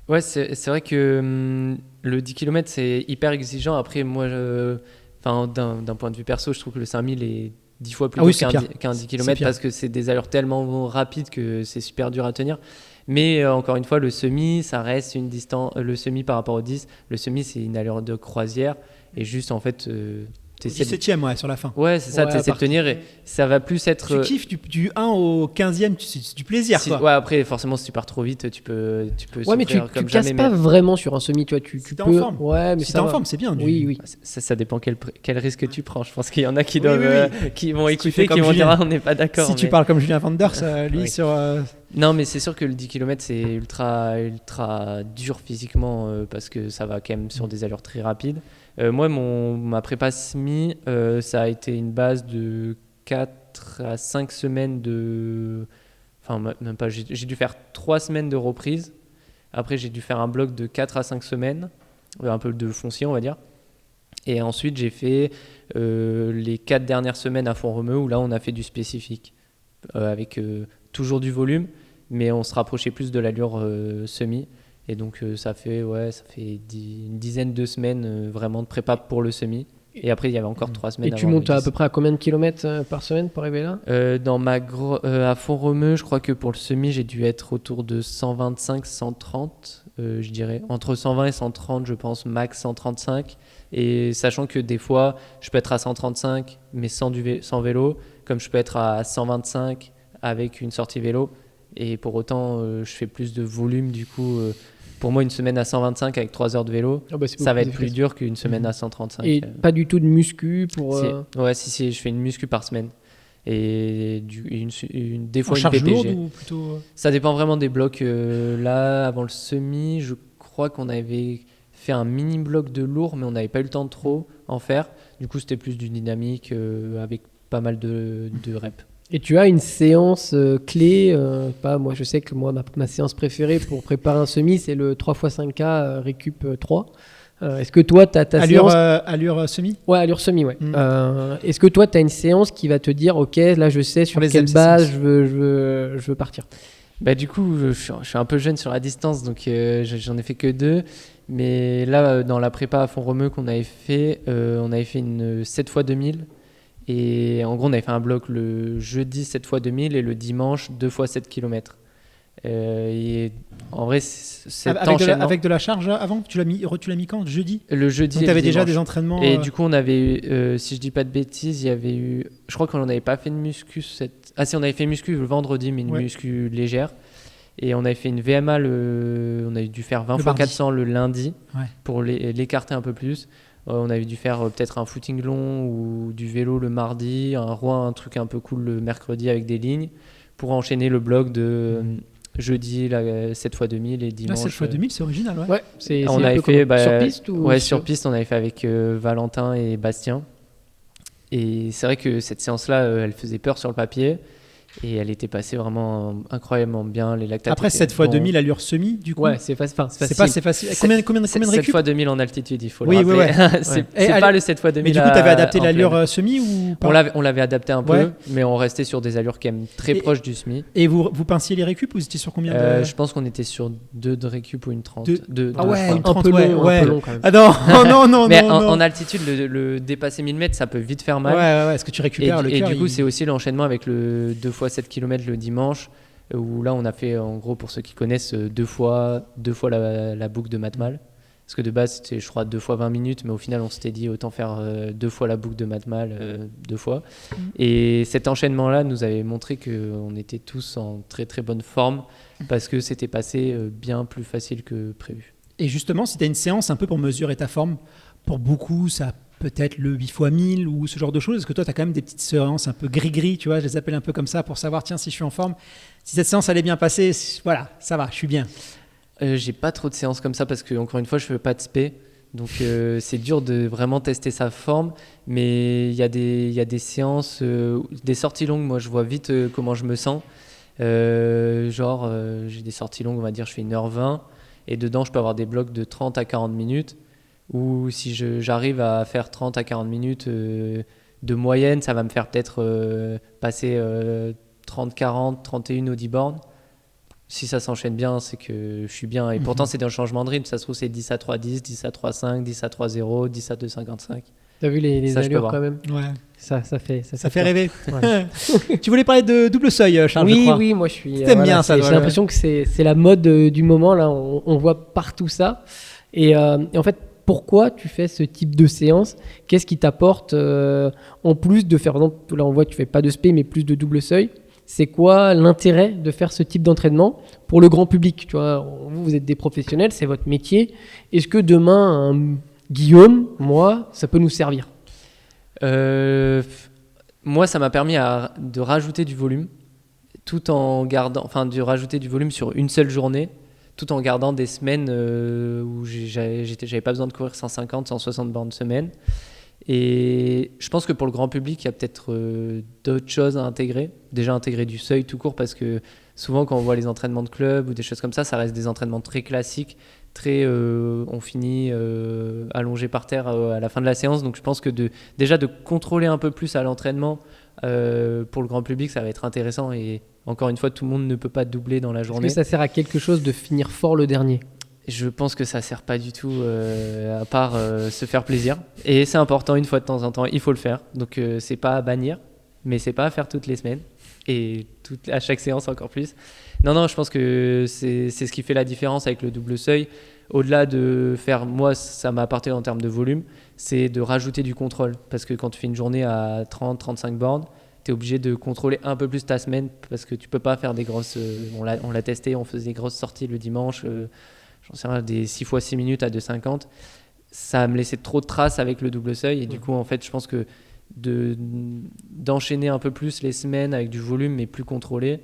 Ouais, c'est vrai que le 10 km, c'est hyper exigeant. Après, moi, d'un point de vue perso, je trouve que le 5000 est 10 fois plus tôt qu'un 10 km, parce que c'est des allures tellement rapides que c'est super dur à tenir. Mais encore une fois, le semi, ça reste une distance. Le semi par rapport au 10, le semi, c'est une allure de croisière. Et juste, en fait, 17e, ouais, sur la fin. Ouais, c'est ça, tu essaies de tenir, et ça va plus être... Tu kiffes du 1 au 15e, c'est du plaisir, quoi. Ouais, après, forcément, si tu pars trop vite, tu peux ouais, mais tu casses pas vraiment sur un semi, toi. Tu peux... en forme. Ouais, mais si t'es en forme, c'est bien. Oui. Ça dépend quel risque tu prends. Je pense qu'il y en a qui doivent, qui vont écouter, qui vont dire on n'est pas d'accord. Si tu parles comme Julien Vanders, lui, sur... Non, mais c'est sûr que le 10 km, c'est ultra dur physiquement, parce que ça va quand même sur des allures très rapides. Moi, ma prépa semi, ça a été une base de 4 à 5 semaines de... Enfin, même pas, j'ai dû faire 3 semaines de reprise. Après, j'ai dû faire un bloc de 4 à 5 semaines, un peu de foncier, on va dire. Et ensuite, j'ai fait les 4 dernières semaines à Font-Romeu, où là, on a fait du spécifique, avec toujours du volume, mais on se rapprochait plus de l'allure semi. Et donc ça fait une dizaine de semaines vraiment de prépa pour le semi. Et après il y avait encore 3 semaines. Et tu montes à peu près à combien de kilomètres par semaine pour arriver là? À Font-Romeu, je crois que pour le semi j'ai dû être autour de 125-130, je dirais. Entre 120 et 130, je pense, max 135. Et sachant que des fois je peux être à 135 mais sans vélo, comme je peux être à 125 avec une sortie vélo. Et pour autant, je fais plus de volume du coup pour moi, une semaine à 125 avec 3 heures de vélo, ça va être plus dur qu'une semaine à 135. Et pas du tout de muscu pour... Si, je fais une muscu par semaine. Et des fois en une charge PPG. lourde ou plutôt... Ça dépend vraiment des blocs. Là, avant le semi, je crois qu'on avait fait un mini bloc de lourd, mais on n'avait pas eu le temps de trop en faire. Du coup, c'était plus du dynamique avec pas mal de reps. Et tu as une séance clé, moi je sais que ma séance préférée pour préparer un semi, c'est le 3x5K récup 3. Est-ce que toi, tu as ta séance... Allure semi. Ouais, allure semi, ouais. Est-ce que toi, tu as une séance qui va te dire, ok, là je sais sur quelle base je veux partir? Du coup, je suis un peu jeune sur la distance, donc j'en ai fait que 2. Mais là, dans la prépa à Font-Romeu qu'on avait fait, on avait fait une 7x2000. Et en gros, on avait fait un bloc le jeudi 7x2000 et le dimanche 2x7 km. Et en vrai, avec de la charge avant, tu l'as mis quand? Jeudi? Le jeudi. Donc tu avais déjà des entraînements. Et du coup, on avait eu, si je dis pas de bêtises, il y avait eu. Je crois qu'on n'avait pas fait de muscu. Si, on avait fait muscu le vendredi, mais une muscu légère. Et on avait fait une VMA, on avait dû faire 20 x 400 le lundi pour l'écarter un peu plus. On avait dû faire peut-être un footing long ou du vélo le mardi, un truc un peu cool le mercredi avec des lignes pour enchaîner le bloc de jeudi 7x2000 et dimanche. 7x2000, c'est original, ouais. Ouais, c'est on avait fait sur piste ou sur piste, on avait fait avec Valentin et Bastien. Et c'est vrai que cette séance-là, elle faisait peur sur le papier. Et elle était passée vraiment incroyablement bien. Les lactates. Après 7x2000 allure semi, du coup. Ouais, c'est facile. C'est facile. Combien de récup? 7x2000 en altitude, il faut le rappeler. Ouais. c'est pas le 7x2000. Mais du coup, tu avais adapté l'allure semi ou pas? On l'avait adapté un peu, mais on restait sur des allures quand même très proches du semi. Et vous pinciez les récup ou vous étiez sur combien Je pense qu'on était sur 2 de récup ou une 30. Une 30, un peu long quand même. Ah non. Mais en altitude, le dépasser 1000 mètres, ça peut vite faire mal. Ouais. Est-ce que tu récupères le cœur? Et du coup, c'est aussi l'enchaînement avec le 2x7 km le dimanche, où là on a fait, en gros, pour ceux qui connaissent, deux fois la boucle de Matmal, parce que de base c'était, je crois, 2 fois 20 minutes, mais au final on s'était dit autant faire 2 fois la boucle de Matmal 2 fois. Et cet enchaînement là nous avait montré qu'on était tous en très très bonne forme, parce que c'était passé bien plus facile que prévu. Et justement, si tu as une séance un peu pour mesurer ta forme, pour beaucoup ça peut-être le 8x1000 ou ce genre de choses. Est-ce que toi, tu as quand même des petites séances un peu gris-gris, tu vois, je les appelle un peu comme ça pour savoir, tiens, si je suis en forme, si cette séance allait bien passer, voilà, ça va, je suis bien. J'ai pas trop de séances comme ça parce que, encore une fois, je fais pas de spé. Donc, c'est dur de vraiment tester sa forme. Mais il y a des séances, des sorties longues. Moi, je vois vite comment je me sens. J'ai des sorties longues, on va dire, je fais 1h20. Et dedans, je peux avoir des blocs de 30 à 40 minutes. Ou si j'arrive à faire 30 à 40 minutes de moyenne, ça va me faire peut-être passer 30, 40, 31 au 10 bornes. Si ça s'enchaîne bien, c'est que je suis bien. Et pourtant, c'est un changement de rythme. Ça se trouve, c'est 10 à 3,10, 10 à 3,5, 10 à 3,0, 10 à 2,55. T'as vu les allures quand même? Ouais. Ça fait rêver. Ouais. Tu voulais parler de double seuil, Charles, je crois. Oui, moi je suis... T'aimes bien ça. J'ai l'impression que c'est la mode du moment. Là, on voit partout ça. Et en fait, pourquoi tu fais ce type de séance? Qu'est-ce qui t'apporte en plus de faire, par exemple, là on voit que tu fais pas de spé mais plus de double seuil. C'est quoi l'intérêt de faire ce type d'entraînement pour le grand public? Tu vois, vous êtes des professionnels, c'est votre métier. Est-ce que demain, Guillaume, moi, ça peut nous servir? Moi, ça m'a permis de rajouter du volume, tout en gardant, de rajouter du volume sur une seule journée, tout en gardant des semaines où j'avais pas besoin de courir 150, 160 bornes semaine. Et je pense que pour le grand public, il y a peut-être d'autres choses à intégrer. Déjà intégrer du seuil tout court, parce que souvent quand on voit les entraînements de club ou des choses comme ça reste des entraînements très classiques, on finit allongé par terre à la fin de la séance. Donc je pense que déjà de contrôler un peu plus à l'entraînement pour le grand public, ça va être intéressant. Et encore une fois, tout le monde ne peut pas doubler dans la journée. Est-ce que ça sert à quelque chose de finir fort le dernier? Je pense que ça sert pas du tout à part se faire plaisir. Et c'est important, une fois de temps en temps, il faut le faire. Donc c'est pas à bannir, mais c'est pas à faire toutes les semaines. Et à chaque séance encore plus. Non, je pense que c'est ce qui fait la différence avec le double seuil. Au-delà de faire, moi ça m'a apporté en termes de volume, c'est de rajouter du contrôle. Parce que quand tu fais une journée à 30-35 bornes, tu es obligé de contrôler un peu plus ta semaine, parce que tu peux pas faire des grosses... on l'a testé, on faisait des grosses sorties le dimanche. j'en sais rien, des 6 fois 6 minutes à 2,50, ça me laissait trop de traces avec le double seuil. Et du coup, en fait, je pense que d'enchaîner un peu plus les semaines avec du volume mais plus contrôlé,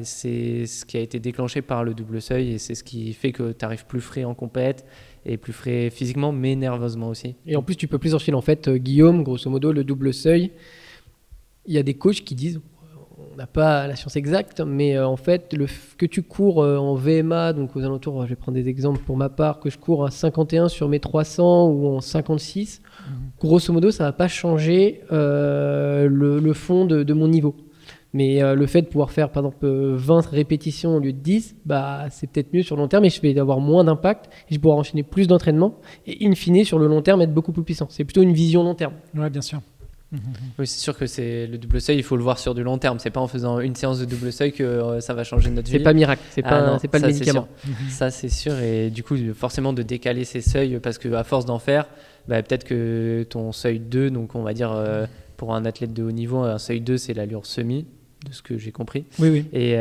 c'est ce qui a été déclenché par le double seuil et c'est ce qui fait que tu arrives plus frais en compète et plus frais physiquement mais nerveusement aussi. Et en plus, tu peux plus enchaîner. En fait, Guillaume, grosso modo, le double seuil, il y a des coachs qui disent, on n'a pas la science exacte, mais en fait, que tu cours en VMA, donc aux alentours, je vais prendre des exemples pour ma part, que je cours à 51 sur mes 300 ou en 56, grosso modo, ça ne va pas changer le fond de mon niveau. Mais le fait de pouvoir faire, par exemple, 20 répétitions au lieu de 10, bah, c'est peut-être mieux sur le long terme et je vais avoir moins d'impact et je vais pouvoir enchaîner plus d'entraînement et in fine, sur le long terme, être beaucoup plus puissant. C'est plutôt une vision long terme. Ouais, bien sûr. Oui, c'est sûr que c'est le double seuil, il faut le voir sur du long terme. C'est pas en faisant une séance de double seuil que ça va changer notre vie. C'est pas miracle, c'est pas le médicament. Ça, c'est sûr. Et du coup, forcément, de décaler ces seuils parce qu'à force d'en faire, bah, peut-être que ton seuil 2, donc on va dire pour un athlète de haut niveau, un seuil 2, c'est l'allure semi, de ce que j'ai compris. Oui. Et,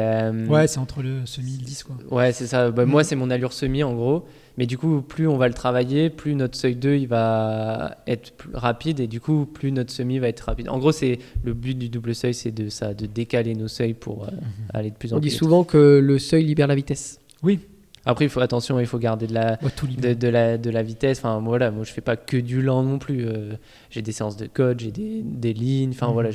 ouais, c'est entre le semi et le 10, quoi. Ouais, c'est ça. Bah, moi, c'est mon allure semi, en gros. Mais du coup, plus on va le travailler, plus notre seuil 2 il va être plus rapide et du coup, plus notre semi va être rapide. En gros, c'est le but du double seuil, c'est de décaler nos seuils pour aller de plus en plus. On dit souvent que le seuil libère la vitesse. Oui. Après, il faut attention, il faut garder de la vitesse. Enfin, voilà, moi, je fais pas que du lent non plus. J'ai des séances de coach, j'ai des lignes. Enfin, voilà.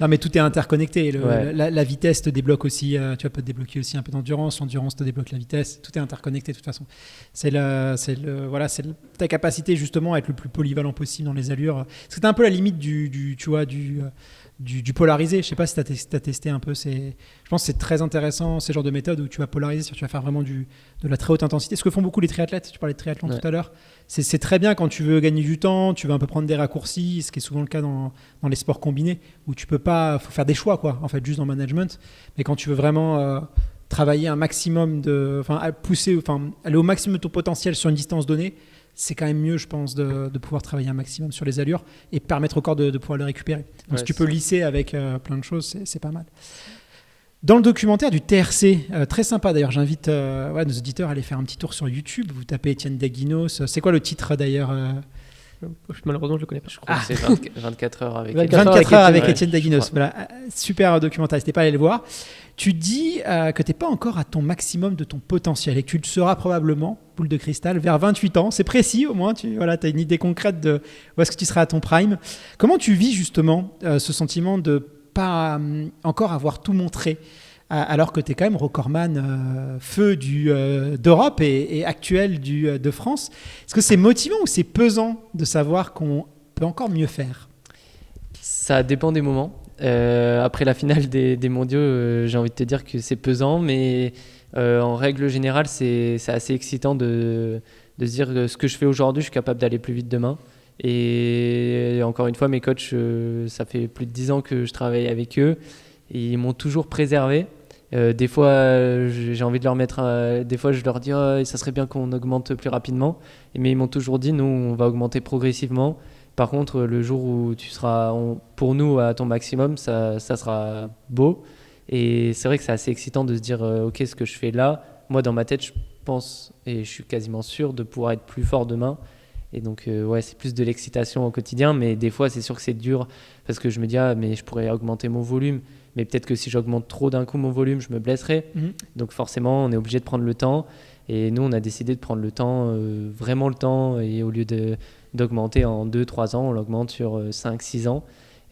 Non, mais tout est interconnecté. Ouais. La vitesse te débloque aussi. Tu peux te débloquer aussi un peu d'endurance. L'endurance te débloque la vitesse. Tout est interconnecté de toute façon. C'est ta capacité justement à être le plus polyvalent possible dans les allures. C'était un peu la limite du polarisé. Je sais pas si tu as testé un peu. Je pense que c'est très intéressant ces genres de méthodes où tu vas polariser, tu vas faire vraiment de la très haute intensité. Ce que font beaucoup les triathlètes. Tu parlais de triathlon tout à l'heure. C'est très bien quand tu veux gagner du temps, tu veux un peu prendre des raccourcis, ce qui est souvent le cas dans les sports combinés où tu peux pas, faut faire des choix quoi. En fait, juste dans le management. Mais quand tu veux vraiment travailler un maximum aller au maximum de ton potentiel sur une distance donnée, c'est quand même mieux, je pense, de pouvoir travailler un maximum sur les allures et permettre au corps de pouvoir le récupérer. Donc, si tu peux lisser avec plein de choses, c'est pas mal. Dans le documentaire du TRC, très sympa d'ailleurs, j'invite nos auditeurs à aller faire un petit tour sur YouTube. Vous tapez Étienne Daguinos. C'est quoi le titre d'ailleurs Malheureusement, je le connais pas. Je crois que c'est 24 heures avec 24 heures avec Étienne Daguinos. Voilà, super documentaire, n'hésitez pas à aller le voir. Tu dis que tu n'es pas encore à ton maximum de ton potentiel et que tu le seras probablement, boule de cristal, vers 28 ans. C'est précis au moins, tu as une idée concrète de où est-ce que tu seras à ton prime. Comment tu vis justement ce sentiment de pas encore avoir tout montré alors que tu es quand même recordman feu d'Europe et actuel de France. Est-ce que c'est motivant ou c'est pesant de savoir qu'on peut encore mieux faire ? Ça dépend des moments. Après la finale des mondiaux, j'ai envie de te dire que c'est pesant, mais en règle générale, c'est assez excitant de se dire que ce que je fais aujourd'hui, je suis capable d'aller plus vite demain. Et encore une fois, mes coachs, ça fait plus de 10 ans que je travaille avec eux et ils m'ont toujours préservé. Des fois, j'ai envie de leur mettre. Des fois, je leur dis ça serait bien qu'on augmente plus rapidement. Mais ils m'ont toujours dit nous, on va augmenter progressivement. Par contre, le jour où tu seras pour nous à ton maximum, ça sera beau. Et c'est vrai que c'est assez excitant de se dire ok, ce que je fais là, moi dans ma tête, je pense et je suis quasiment sûr de pouvoir être plus fort demain. Et donc, c'est plus de l'excitation au quotidien. Mais des fois, c'est sûr que c'est dur parce que je me dis, mais je pourrais augmenter mon volume. Mais peut-être que si j'augmente trop d'un coup mon volume, je me blesserai. Donc, forcément, on est obligé de prendre le temps. Et nous, on a décidé de prendre le temps, vraiment le temps. Et au lieu d'augmenter en 2-3 ans, on l'augmente sur 5-6 ans.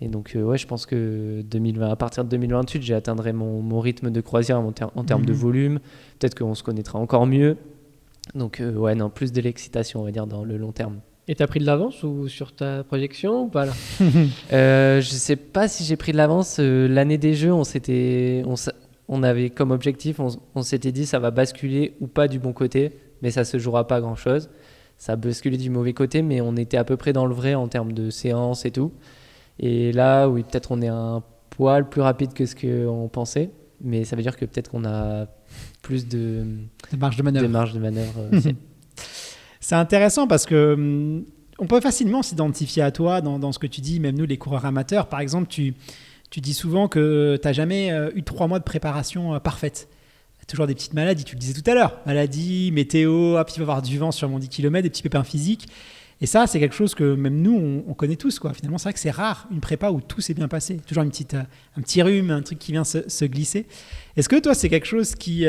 Et donc, je pense que à partir de 2028, j'atteindrai mon rythme de croisière en termes de volume. Peut-être qu'on se connaîtra encore mieux. Donc, plus de l'excitation, on va dire, dans le long terme. Et tu as pris de l'avance ou sur ta projection ou pas là ? Je sais pas si j'ai pris de l'avance. L'année des Jeux, on avait comme objectif, on s'était dit ça va basculer ou pas du bon côté, mais ça se jouera pas grand-chose. Ça a basculé du mauvais côté, mais on était à peu près dans le vrai en termes de séance et tout. Et là, oui, peut-être on est un poil plus rapide que ce qu'on pensait, mais ça veut dire que peut-être qu'on a plus de marge de manœuvre. C'est intéressant parce que on peut facilement s'identifier à toi dans ce que tu dis, même nous les coureurs amateurs. Par exemple, tu dis souvent que tu n'as jamais eu 3 mois de préparation parfaite. toujours des petites maladies, tu le disais tout à l'heure. Maladie, météo, hop, il va y avoir du vent sur mon 10 km, des petits pépins physiques. Et ça, c'est quelque chose que même nous, on connaît tous, quoi. Finalement, c'est vrai que c'est rare une prépa où tout s'est bien passé. Toujours un petit rhume, un truc qui vient se glisser. Est-ce que toi, c'est quelque chose qui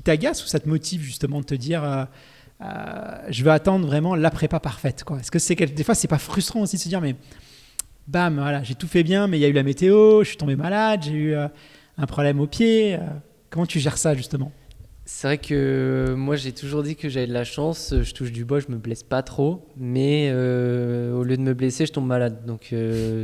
t'agace ou ça te motive justement de te dire je veux attendre vraiment la prépa parfaite, quoi. Est-ce que des fois, c'est pas frustrant aussi de se dire mais bam, voilà, j'ai tout fait bien, mais il y a eu la météo, je suis tombé malade, j'ai eu un problème au pied. Comment tu gères ça justement ? C'est vrai que moi j'ai toujours dit que j'avais de la chance, je touche du bois, je me blesse pas trop, mais au lieu de me blesser, je tombe malade. Donc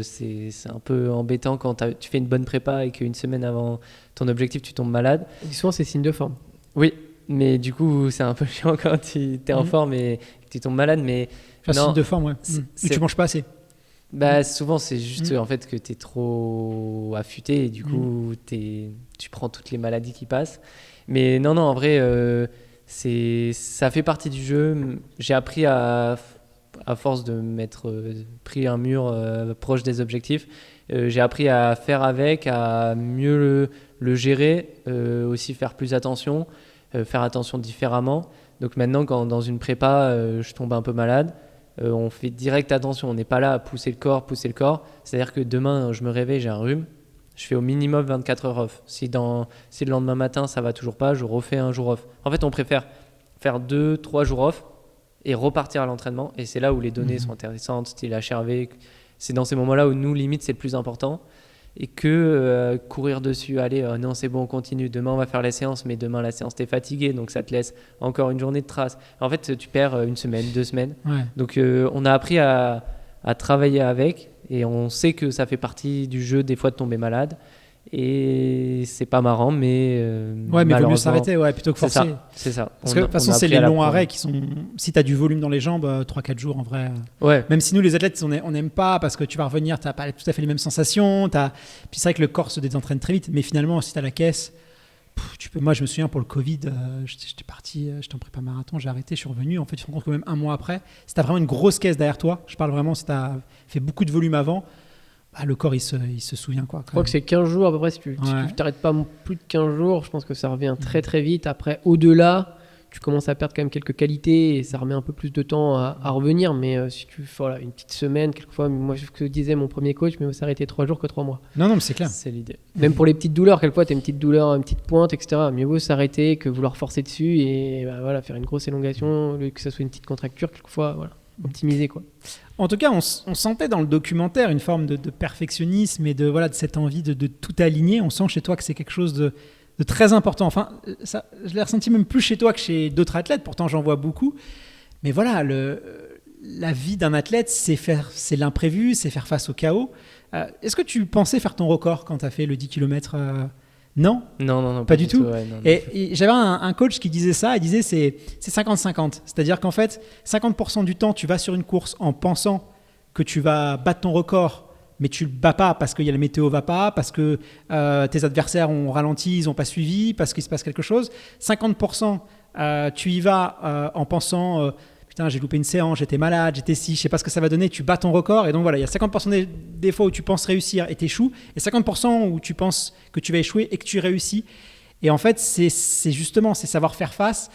c'est un peu embêtant quand tu fais une bonne prépa et qu'une semaine avant ton objectif tu tombes malade. Et souvent c'est signe de forme. Oui, mais du coup c'est un peu chiant quand tu es en forme et que tu tombes malade. Mais signe de forme, ouais. Et tu manges pas assez. Bah, souvent c'est juste en fait que tu es trop affûté et du coup tu prends toutes les maladies qui passent. Mais non, en vrai, ça fait partie du jeu. J'ai appris à force de m'être pris un mur proche des objectifs, j'ai appris à faire avec, à mieux le gérer, aussi faire plus attention, faire attention différemment. Donc maintenant, quand dans une prépa, je tombe un peu malade, on fait direct attention. On n'est pas là à pousser le corps. C'est-à-dire que demain, je me réveille, j'ai un rhume. Je fais au minimum 24 heures off. Si le lendemain matin, ça va toujours pas, je refais un jour off. En fait, on préfère faire 2-3 jours off et repartir à l'entraînement. Et c'est là où les données sont intéressantes, style HRV. C'est dans ces moments-là où nous, limite, c'est le plus important. Et que courir dessus, allez, non, c'est bon, on continue. Demain, on va faire la séance, mais demain, la séance, t'es fatigué, donc ça te laisse encore une journée de trace. En fait, tu perds une semaine, 2 semaines. Ouais. Donc, on a appris à travailler avec. Et on sait que ça fait partie du jeu des fois de tomber malade et c'est pas marrant mais mais vaut mieux s'arrêter plutôt que forcer. C'est ça. Parce que de toute façon c'est les longs arrêts qui sont, si tu as du volume dans les jambes, 3-4 jours en vrai, même si nous les athlètes on n'aime pas parce que tu vas revenir, tu n'as pas tout à fait les mêmes sensations, puis c'est vrai que le corps se désentraîne très vite, mais finalement si tu as la caisse, moi je me souviens pour le Covid, j'étais en prépa marathon, j'ai arrêté, je suis revenu, en fait tu te rends compte que même un mois après, si tu as vraiment une grosse caisse derrière toi, je parle vraiment si tu as fait beaucoup de volume avant, le corps il se souvient, quoi. Je crois que c'est 15 jours à peu près, si tu t'arrêtes pas plus de 15 jours, je pense que ça revient très très vite. Après au-delà, tu commences à perdre quand même quelques qualités et ça remet un peu plus de temps à revenir, mais si tu fais une petite semaine, quelquefois, moi ce que disait mon premier coach, mais s'arrêter 3 jours que 3 mois. Non mais c'est clair. C'est l'idée. Même pour les petites douleurs, quelquefois tu as une petite douleur, une petite pointe, etc. Mieux vaut s'arrêter que vouloir forcer dessus et faire une grosse élongation, que ça soit une petite contracture, quelquefois, optimiser, quoi. En tout cas, on sentait dans le documentaire une forme de perfectionnisme et de cette envie de tout aligner. On sent chez toi que c'est quelque chose de très important. Enfin, ça, je l'ai ressenti même plus chez toi que chez d'autres athlètes. Pourtant, j'en vois beaucoup. Mais voilà, la vie d'un athlète, c'est l'imprévu, c'est faire face au chaos. Est-ce que tu pensais faire ton record quand tu as fait le 10 km Non, pas du tout. Non. Et j'avais un coach qui disait ça, il disait c'est 50-50. C'est-à-dire qu'en fait, 50% du temps, tu vas sur une course en pensant que tu vas battre ton record, mais tu ne le bats pas parce que la météo va pas, parce que tes adversaires ont ralenti, ils n'ont pas suivi, parce qu'il se passe quelque chose. 50%, tu y vas en pensant putain, j'ai loupé une séance, j'étais malade, j'étais je sais pas ce que ça va donner, tu bats ton record. Et donc voilà, il y a 50% des fois où tu penses réussir et t'échoues, et 50% où tu penses que tu vas échouer et que tu réussis. Et en fait, c'est savoir faire face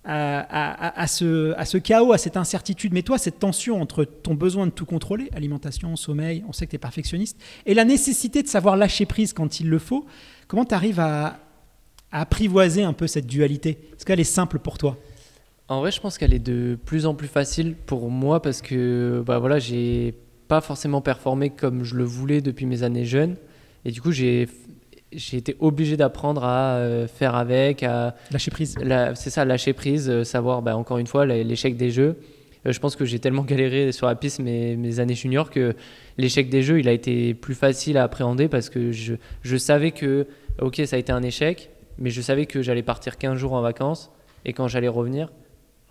à ce chaos, à cette incertitude. Mais toi, cette tension entre ton besoin de tout contrôler, alimentation, sommeil, on sait que tu es perfectionniste, et la nécessité de savoir lâcher prise quand il le faut, comment tu arrives à apprivoiser un peu cette dualité ? Est-ce qu'elle est simple pour toi ? En vrai, je pense qu'elle est de plus en plus facile pour moi parce que j'ai pas forcément performé comme je le voulais depuis mes années jeunes. Et du coup, j'ai été obligé d'apprendre à faire avec, à lâcher prise. C'est ça, lâcher prise, savoir, encore une fois, l'échec des jeux. Je pense que j'ai tellement galéré sur la piste mes années juniors que l'échec des jeux, il a été plus facile à appréhender parce que je savais que, ok, ça a été un échec, mais je savais que j'allais partir 15 jours en vacances et quand j'allais revenir,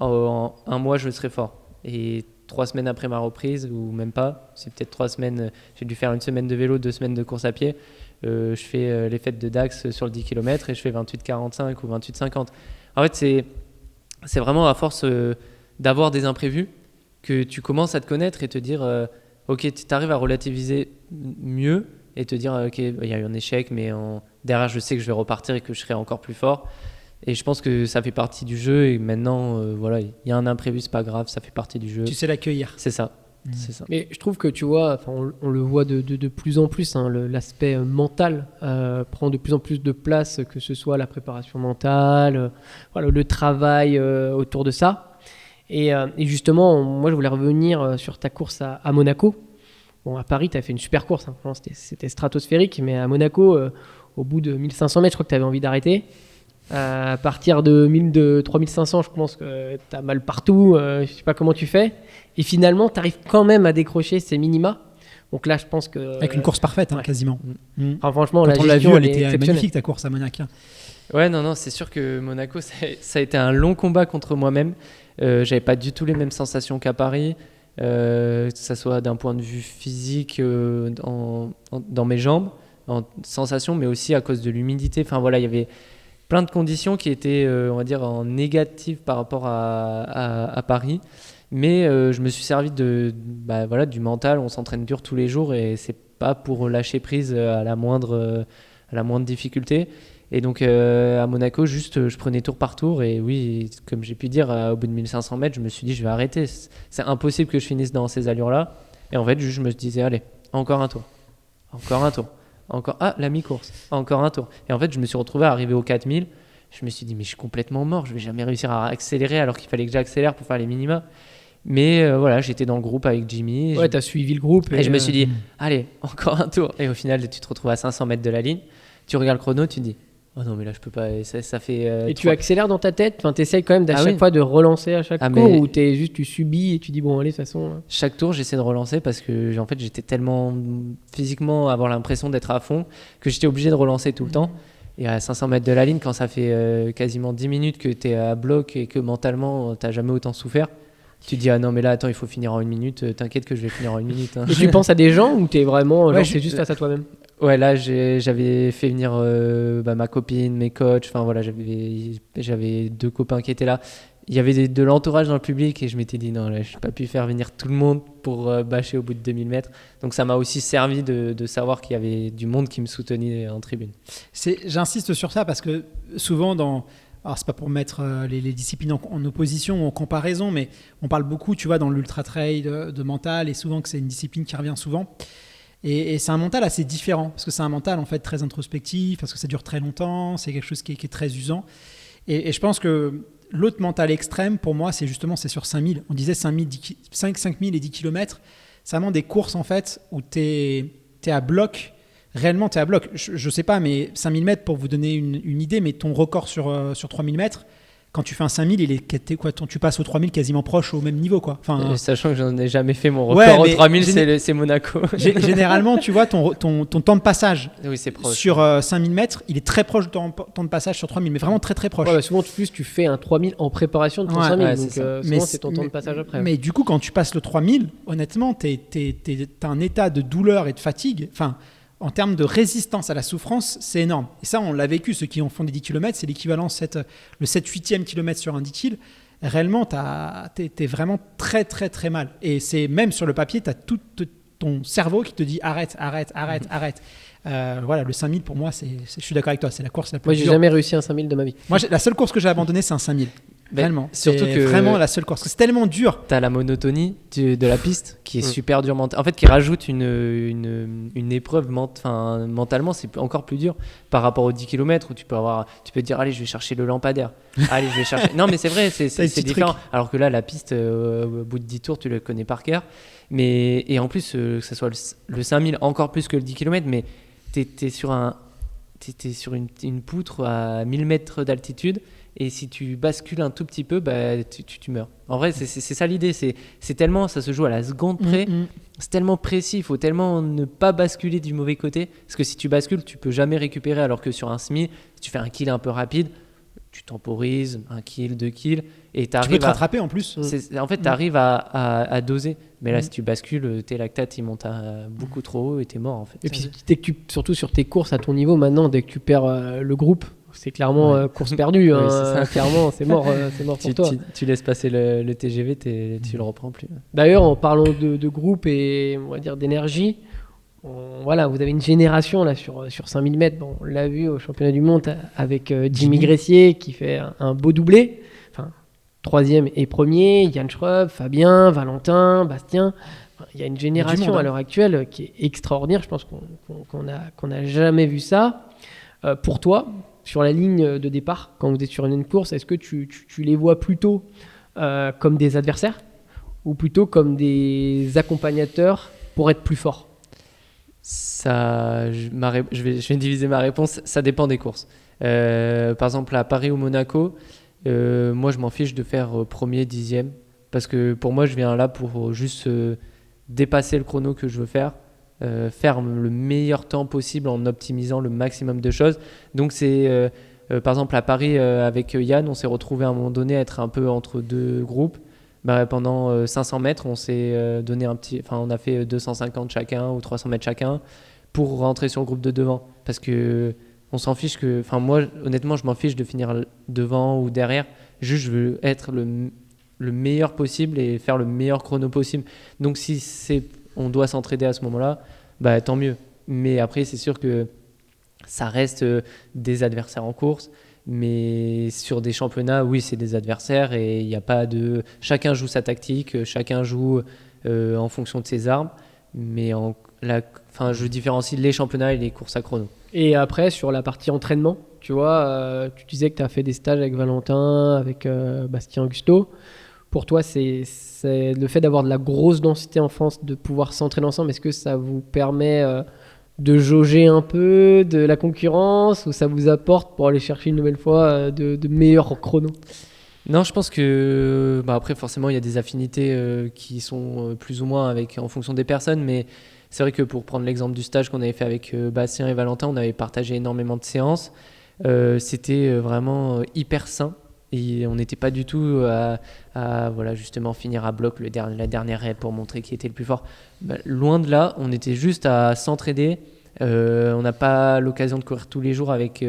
en un mois, je serai fort. Et 3 semaines après ma reprise, ou même pas, c'est peut-être 3 semaines, j'ai dû faire 1 semaine de vélo, 2 semaines de course à pied. Je fais les fêtes de Dax sur le 10 km et je fais 28,45 ou 28,50. En fait, c'est vraiment à force d'avoir des imprévus que tu commences à te connaître et te dire ok, tu arrives à relativiser mieux et te dire ok, il y a eu un échec, mais derrière je sais que je vais repartir et que je serai encore plus fort. Et je pense que ça fait partie du jeu, et maintenant voilà, il y a un imprévu, c'est pas grave, ça fait partie du jeu. Tu sais l'accueillir. C'est ça. C'est ça. Mais je trouve que tu vois, on le voit de plus en plus, hein, l'aspect mental prend de plus en plus de place, que ce soit la préparation mentale, voilà, le travail autour de ça. Et justement, moi je voulais revenir sur ta course à Monaco. Bon, à Paris, tu as fait une super course, hein. C'était stratosphérique, mais à Monaco, au bout de 1500 mètres, je crois que tu avais envie d'arrêter. À partir de 3500, je pense que tu as mal partout, je sais pas comment tu fais. Et finalement, tu arrives quand même à décrocher ces minima. Donc là, je pense que... Avec une course parfaite, ouais. Quasiment. Enfin, franchement, Quand la on l'a vu, gestion, elle était exceptionnelle. magnifique, ta course à Monaco. Ouais, non, c'est sûr que Monaco, ça a été un long combat contre moi-même. J'avais pas du tout les mêmes sensations qu'à Paris, que ça soit d'un point de vue physique, dans mes jambes, en sensation, mais aussi à cause de l'humidité. Enfin voilà, il y avait plein de conditions qui étaient, on va dire, en négatif par rapport à Paris. Mais je me suis servi voilà, du mental. On s'entraîne dur tous les jours et c'est pas pour lâcher prise à la moindre difficulté. Et donc à Monaco, juste je prenais tour par tour. Et oui, comme j'ai pu dire, au bout de 1500 mètres, je me suis dit je vais arrêter. C'est impossible que je finisse dans ces allures-là. Et en fait, je me disais allez, encore un tour. La mi-course, encore un tour. Et en fait, je me suis retrouvé à arriver aux 4000. Je me suis dit mais je suis complètement mort. Je vais jamais réussir à accélérer alors qu'il fallait que j'accélère pour faire les minima. Mais voilà, j'étais dans le groupe avec Jimmy. Ouais, t'as suivi le groupe. Et je me suis dit, allez, encore un tour. Et au final, tu te retrouves à 500 mètres de la ligne. Tu regardes le chrono, tu te dis, oh non, mais là, je peux pas. Ça fait. Et tu accélères dans ta tête. Enfin, t'essayes quand même chaque oui. fois de relancer à chaque tour, mais... ou tu subis et tu dis, bon, allez, de toute façon. Chaque tour, j'essaie de relancer parce que en fait, j'étais tellement physiquement avoir l'impression d'être à fond que j'étais obligé de relancer tout le temps. Et à 500 mètres de la ligne, quand ça fait quasiment 10 minutes que tu es à bloc et que mentalement, tu n'as jamais autant souffert, tu te dis ah non mais là attends il faut finir en 1 minute, t'inquiète que je vais finir en 1 minute hein. Et tu penses à des gens ou t'es vraiment ouais, c'est juste face à toi-même? Ouais, là j'avais fait venir ma copine, mes coachs, enfin voilà, j'avais 2 copains qui étaient là. Il y avait de l'entourage dans le public et je m'étais dit non là je n'ai pas pu faire venir tout le monde pour bâcher au bout de 2000 mètres. Donc ça m'a aussi servi de savoir qu'il y avait du monde qui me soutenait en tribune. J'insiste sur ça parce que souvent alors c'est pas pour mettre les disciplines en opposition ou en comparaison, mais on parle beaucoup, tu vois, dans l'ultra trail de mental, et souvent que c'est une discipline qui revient souvent. Et c'est un mental assez différent parce que c'est un mental en fait très introspectif, parce que ça dure très longtemps, c'est quelque chose qui est très usant. Et je pense que l'autre mental extrême pour moi, c'est sur 5000. On disait 5000 et 10 km. C'est vraiment des courses en fait où t'es à bloc. Réellement, tu es à bloc. Je sais pas, mais 5000 mètres, pour vous donner une idée, mais ton record sur 3000 mètres, quand tu fais un 5000, tu passes au 3000 quasiment proche au même niveau, quoi. Enfin, sachant que j'en ai jamais fait, mon record au 3000, c'est Monaco. Généralement, tu vois, ton temps de passage c'est proche. Sur 5000 mètres, il est très proche de ton temps de passage sur 3000, mais vraiment très très proche. Ouais, souvent, tu fais un 3000 en préparation de ton 5000, donc souvent c'est ton temps de passage après. Mais du coup, quand tu passes le 3000, honnêtement, t'as un état de douleur et de fatigue. Enfin, en termes de résistance à la souffrance, c'est énorme. Et ça, on l'a vécu, ceux qui ont fait des 10 km, c'est l'équivalent le 7-8e kilomètre sur un 10 km. Réellement, t'es vraiment très, très, très mal. Et c'est même sur le papier, tu as tout ton cerveau qui te dit arrête. Voilà, le 5000, pour moi, je suis d'accord avec toi, c'est la course la plus dure. Moi, j'ai jamais réussi un 5000 de ma vie. Moi, la seule course que j'ai abandonnée, c'est un 5000. Réellement, surtout c'est que vraiment la seule course. C'est tellement dur. T'as la monotonie de la piste qui est super dure en fait, qui rajoute une épreuve mentalement, c'est encore plus dur par rapport aux 10 km où tu peux te dire allez je vais chercher le lampadaire, allez je vais chercher. Non mais c'est vrai, c'est différent. Alors que là la piste au bout de 10 tours tu le connais par cœur. Et en plus que ce soit le 5000 encore plus que le 10 km, mais t'es sur une poutre à 1000 mètres d'altitude. Et si tu bascules un tout petit peu, tu meurs. En vrai, c'est ça l'idée. C'est tellement, ça se joue à la seconde près. C'est tellement précis. Il faut tellement ne pas basculer du mauvais côté. Parce que si tu bascules, tu peux jamais récupérer. Alors que sur un semi, si tu fais un kill un peu rapide, tu temporises 1 kill, 2 kills. Et tu peux te rattraper en plus. En fait, tu arrives à doser. Mais là, si tu bascules, tes lactates, ils montent beaucoup trop haut et tu es mort en fait. Et puis, surtout sur tes courses à ton niveau, maintenant, dès que tu perds le groupe, c'est clairement course perdue. Oui, c'est clairement, c'est mort pour toi. Tu laisses passer le TGV, tu le reprends plus. D'ailleurs, en parlant de groupe et on va dire d'énergie, voilà, vous avez une génération là sur 5000 mètres. Bon, on l'a vu au championnat du monde avec Jimmy Gressier qui fait un beau doublé. Enfin, 3e et 1er, Yann Schrupp, Fabien, Valentin, Bastien. Enfin, il y a une génération à l'heure actuelle qui est extraordinaire. Je pense qu'on n'a jamais vu ça. Pour toi, sur la ligne de départ, quand vous êtes sur une course, est-ce que tu les vois plutôt comme des adversaires ou plutôt comme des accompagnateurs pour être plus fort? Je vais diviser ma réponse. Ça dépend des courses. Par exemple, à Paris ou Monaco, moi, je m'en fiche de faire premier, 10e. Parce que pour moi, je viens là pour juste dépasser le chrono que je veux faire le meilleur temps possible en optimisant le maximum de choses. Donc, c'est par exemple à Paris avec Yann, on s'est retrouvé à un moment donné à être un peu entre deux groupes. Pendant 500 mètres, on s'est donné on a fait 250 chacun ou 300 mètres chacun pour rentrer sur le groupe de devant. Parce que on s'en fiche moi, honnêtement, je m'en fiche de finir devant ou derrière. Juste, je veux être le meilleur possible et faire le meilleur chrono possible. Donc, si on doit s'entraider à ce moment-là, tant mieux. Mais après, c'est sûr que ça reste des adversaires en course. Mais sur des championnats, oui, c'est des adversaires et il n'y a pas de... Chacun joue sa tactique, chacun joue en fonction de ses armes. Mais je différencie les championnats et les courses à chrono. Et après, sur la partie entraînement, tu vois, tu disais que tu as fait des stages avec Valentin, avec Bastien Augusto. Pour toi, c'est le fait d'avoir de la grosse densité en France, de pouvoir s'entraîner ensemble. Est-ce que ça vous permet de jauger un peu de la concurrence ou ça vous apporte pour aller chercher une nouvelle fois de meilleurs chronos? Non, je pense que après forcément il y a des affinités qui sont plus ou moins en fonction des personnes, mais c'est vrai que pour prendre l'exemple du stage qu'on avait fait avec Bastien et Valentin, on avait partagé énormément de séances. C'était vraiment hyper sain et on n'était pas du tout à justement finir à bloc la dernière raid pour montrer qui était le plus fort. Loin de là, on était juste à s'entraider. On n'a pas l'occasion de courir tous les jours avec...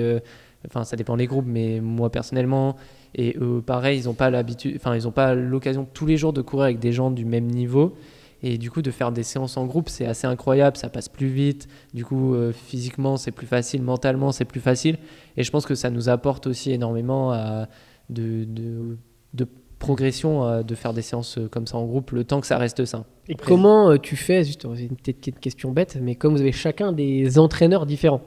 ça dépend des groupes, mais moi personnellement... Et eux, pareil, ils n'ont pas l'occasion tous les jours de courir avec des gens du même niveau. Et du coup, de faire des séances en groupe, c'est assez incroyable. Ça passe plus vite. Du coup, physiquement, c'est plus facile. Mentalement, c'est plus facile. Et je pense que ça nous apporte aussi énormément de progression de faire des séances comme ça en groupe, le temps que ça reste sain. Et comment tu fais, juste, c'est une petite question bête, mais comme vous avez chacun des entraîneurs différents,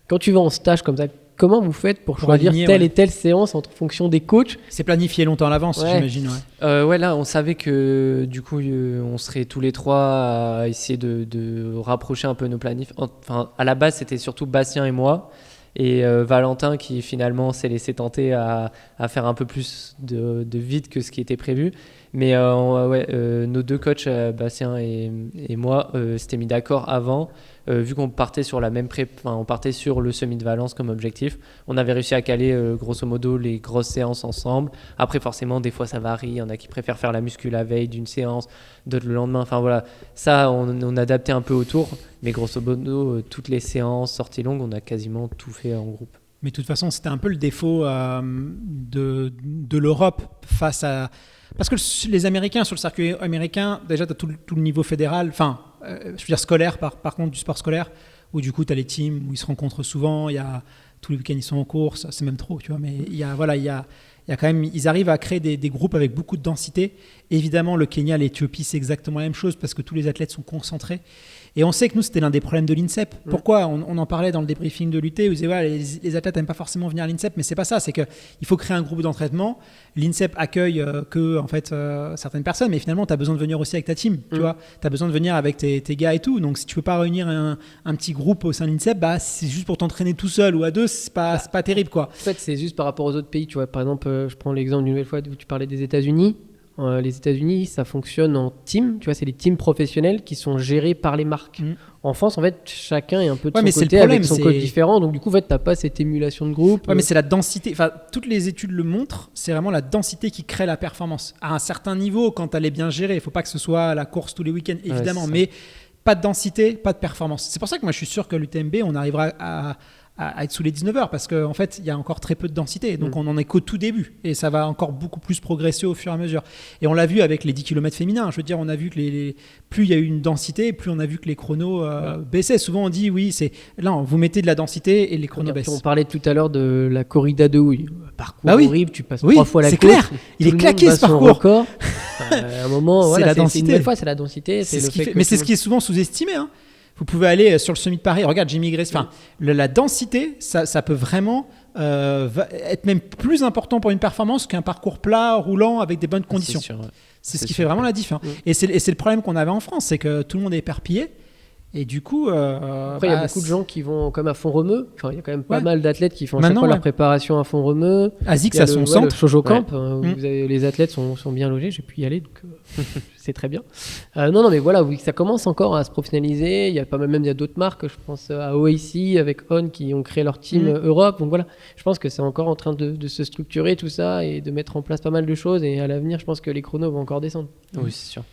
quand tu vas en stage comme ça, comment vous faites pour choisir telle et telle séance en fonction des coachs? C'est planifié longtemps à l'avance, j'imagine. Là, on savait que du coup, on serait tous les trois à essayer de rapprocher un peu nos planifs. Enfin, à la base, c'était surtout Bastien et moi. Et Valentin qui finalement s'est laissé tenter à faire un peu plus de vite que ce qui était prévu. Mais nos deux coachs, Bastien et moi, s'étaient mis d'accord avant. Vu qu'on partait sur la même on partait sur le semi de Valence comme objectif. On avait réussi à caler grosso modo les grosses séances ensemble. Après forcément des fois ça varie, il y en a qui préfèrent faire la muscu la veille d'une séance, d'autres le lendemain. Enfin voilà, ça on adaptait un peu autour, mais grosso modo toutes les séances sorties longues, on a quasiment tout fait en groupe. Mais de toute façon, c'était un peu le défaut de l'Europe face à... Parce que les Américains, sur le circuit américain, déjà, tu as tout le niveau fédéral, je veux dire scolaire, par contre, du sport scolaire, où du coup, tu as les teams où ils se rencontrent souvent, il y a, tous les week-ends, ils sont en course, c'est même trop, tu vois, mais il y a quand même, ils arrivent à créer des groupes avec beaucoup de densité. Évidemment, le Kenya, l'Éthiopie, c'est exactement la même chose parce que tous les athlètes sont concentrés. Et on sait que nous, c'était l'un des problèmes de l'INSEP. Pourquoi on en parlait dans le débriefing de l'UT, où ils disaient les athlètes n'aiment pas forcément venir à l'INSEP, mais c'est pas ça, c'est qu'il faut créer un groupe d'entraînement. L'INSEP accueille que certaines personnes, mais finalement, tu as besoin de venir aussi avec ta team. Tu vois, tu as besoin de venir avec tes gars et tout. Donc, si tu peux pas réunir un petit groupe au sein de l'INSEP, c'est juste pour t'entraîner tout seul ou à deux, c'est pas terrible, quoi. En fait, c'est juste par rapport aux autres pays. Tu vois, par exemple, je prends l'exemple d'une nouvelle fois où tu parlais des États-Unis. Les États-Unis, ça fonctionne en team. Tu vois, c'est les teams professionnels qui sont gérés par les marques. En France, en fait, chacun est un peu de son côté avec son code différent. Donc, du coup, en fait, t'as pas cette émulation de groupe. Ouais, mais c'est la densité. Enfin, toutes les études le montrent. C'est vraiment la densité qui crée la performance. À un certain niveau, quand elle est bien gérée, il faut pas que ce soit la course tous les week-ends, évidemment. Mais pas de densité, pas de performance. C'est pour ça que moi, je suis sûr que l'UTMB, on arrivera à être sous les 19 heures parce qu'en fait, il y a encore très peu de densité. Donc, on n'en est qu'au tout début. Et ça va encore beaucoup plus progresser au fur et à mesure. Et on l'a vu avec les 10 km féminins. Je veux dire, on a vu que plus il y a eu une densité, plus on a vu que les chronos baissaient. Souvent, on dit, oui, là, vous mettez de la densité et les chronos baissent. On parlait tout à l'heure de la corrida de houille. Parcours horrible, tu passes 3 fois la c'est côte. Clair. Il est claqué ce parcours. À un moment, c'est la densité. Une nouvelle fois, c'est la densité. Mais c'est ce qui est souvent sous-estimé. Hein. Vous pouvez aller sur le Summit de Paris. Regarde, j'ai migré. Enfin, la densité, ça peut vraiment être même plus important pour une performance qu'un parcours plat, roulant, avec des bonnes conditions. C'est sûr, ouais. C'est ce qui fait vraiment la diff. Hein. Et c'est le problème qu'on avait en France, c'est que tout le monde est éparpillé. Et du coup, après, il y a beaucoup de gens qui vont comme à fond remue. Enfin, il y a quand même pas mal d'athlètes qui font à chaque fois leur préparation à fond remue. ASICS a son centre. Le Shoujo Camp, où les athlètes sont bien logés. J'ai pu y aller, donc c'est très bien. Non, mais voilà, oui, ça commence encore à se professionnaliser. Il y a pas mal, même il y a d'autres marques. Je pense à OAC avec On qui ont créé leur team Europe. Donc voilà, je pense que c'est encore en train de se structurer tout ça et de mettre en place pas mal de choses. Et à l'avenir, je pense que les chronos vont encore descendre. Oui, c'est sûr.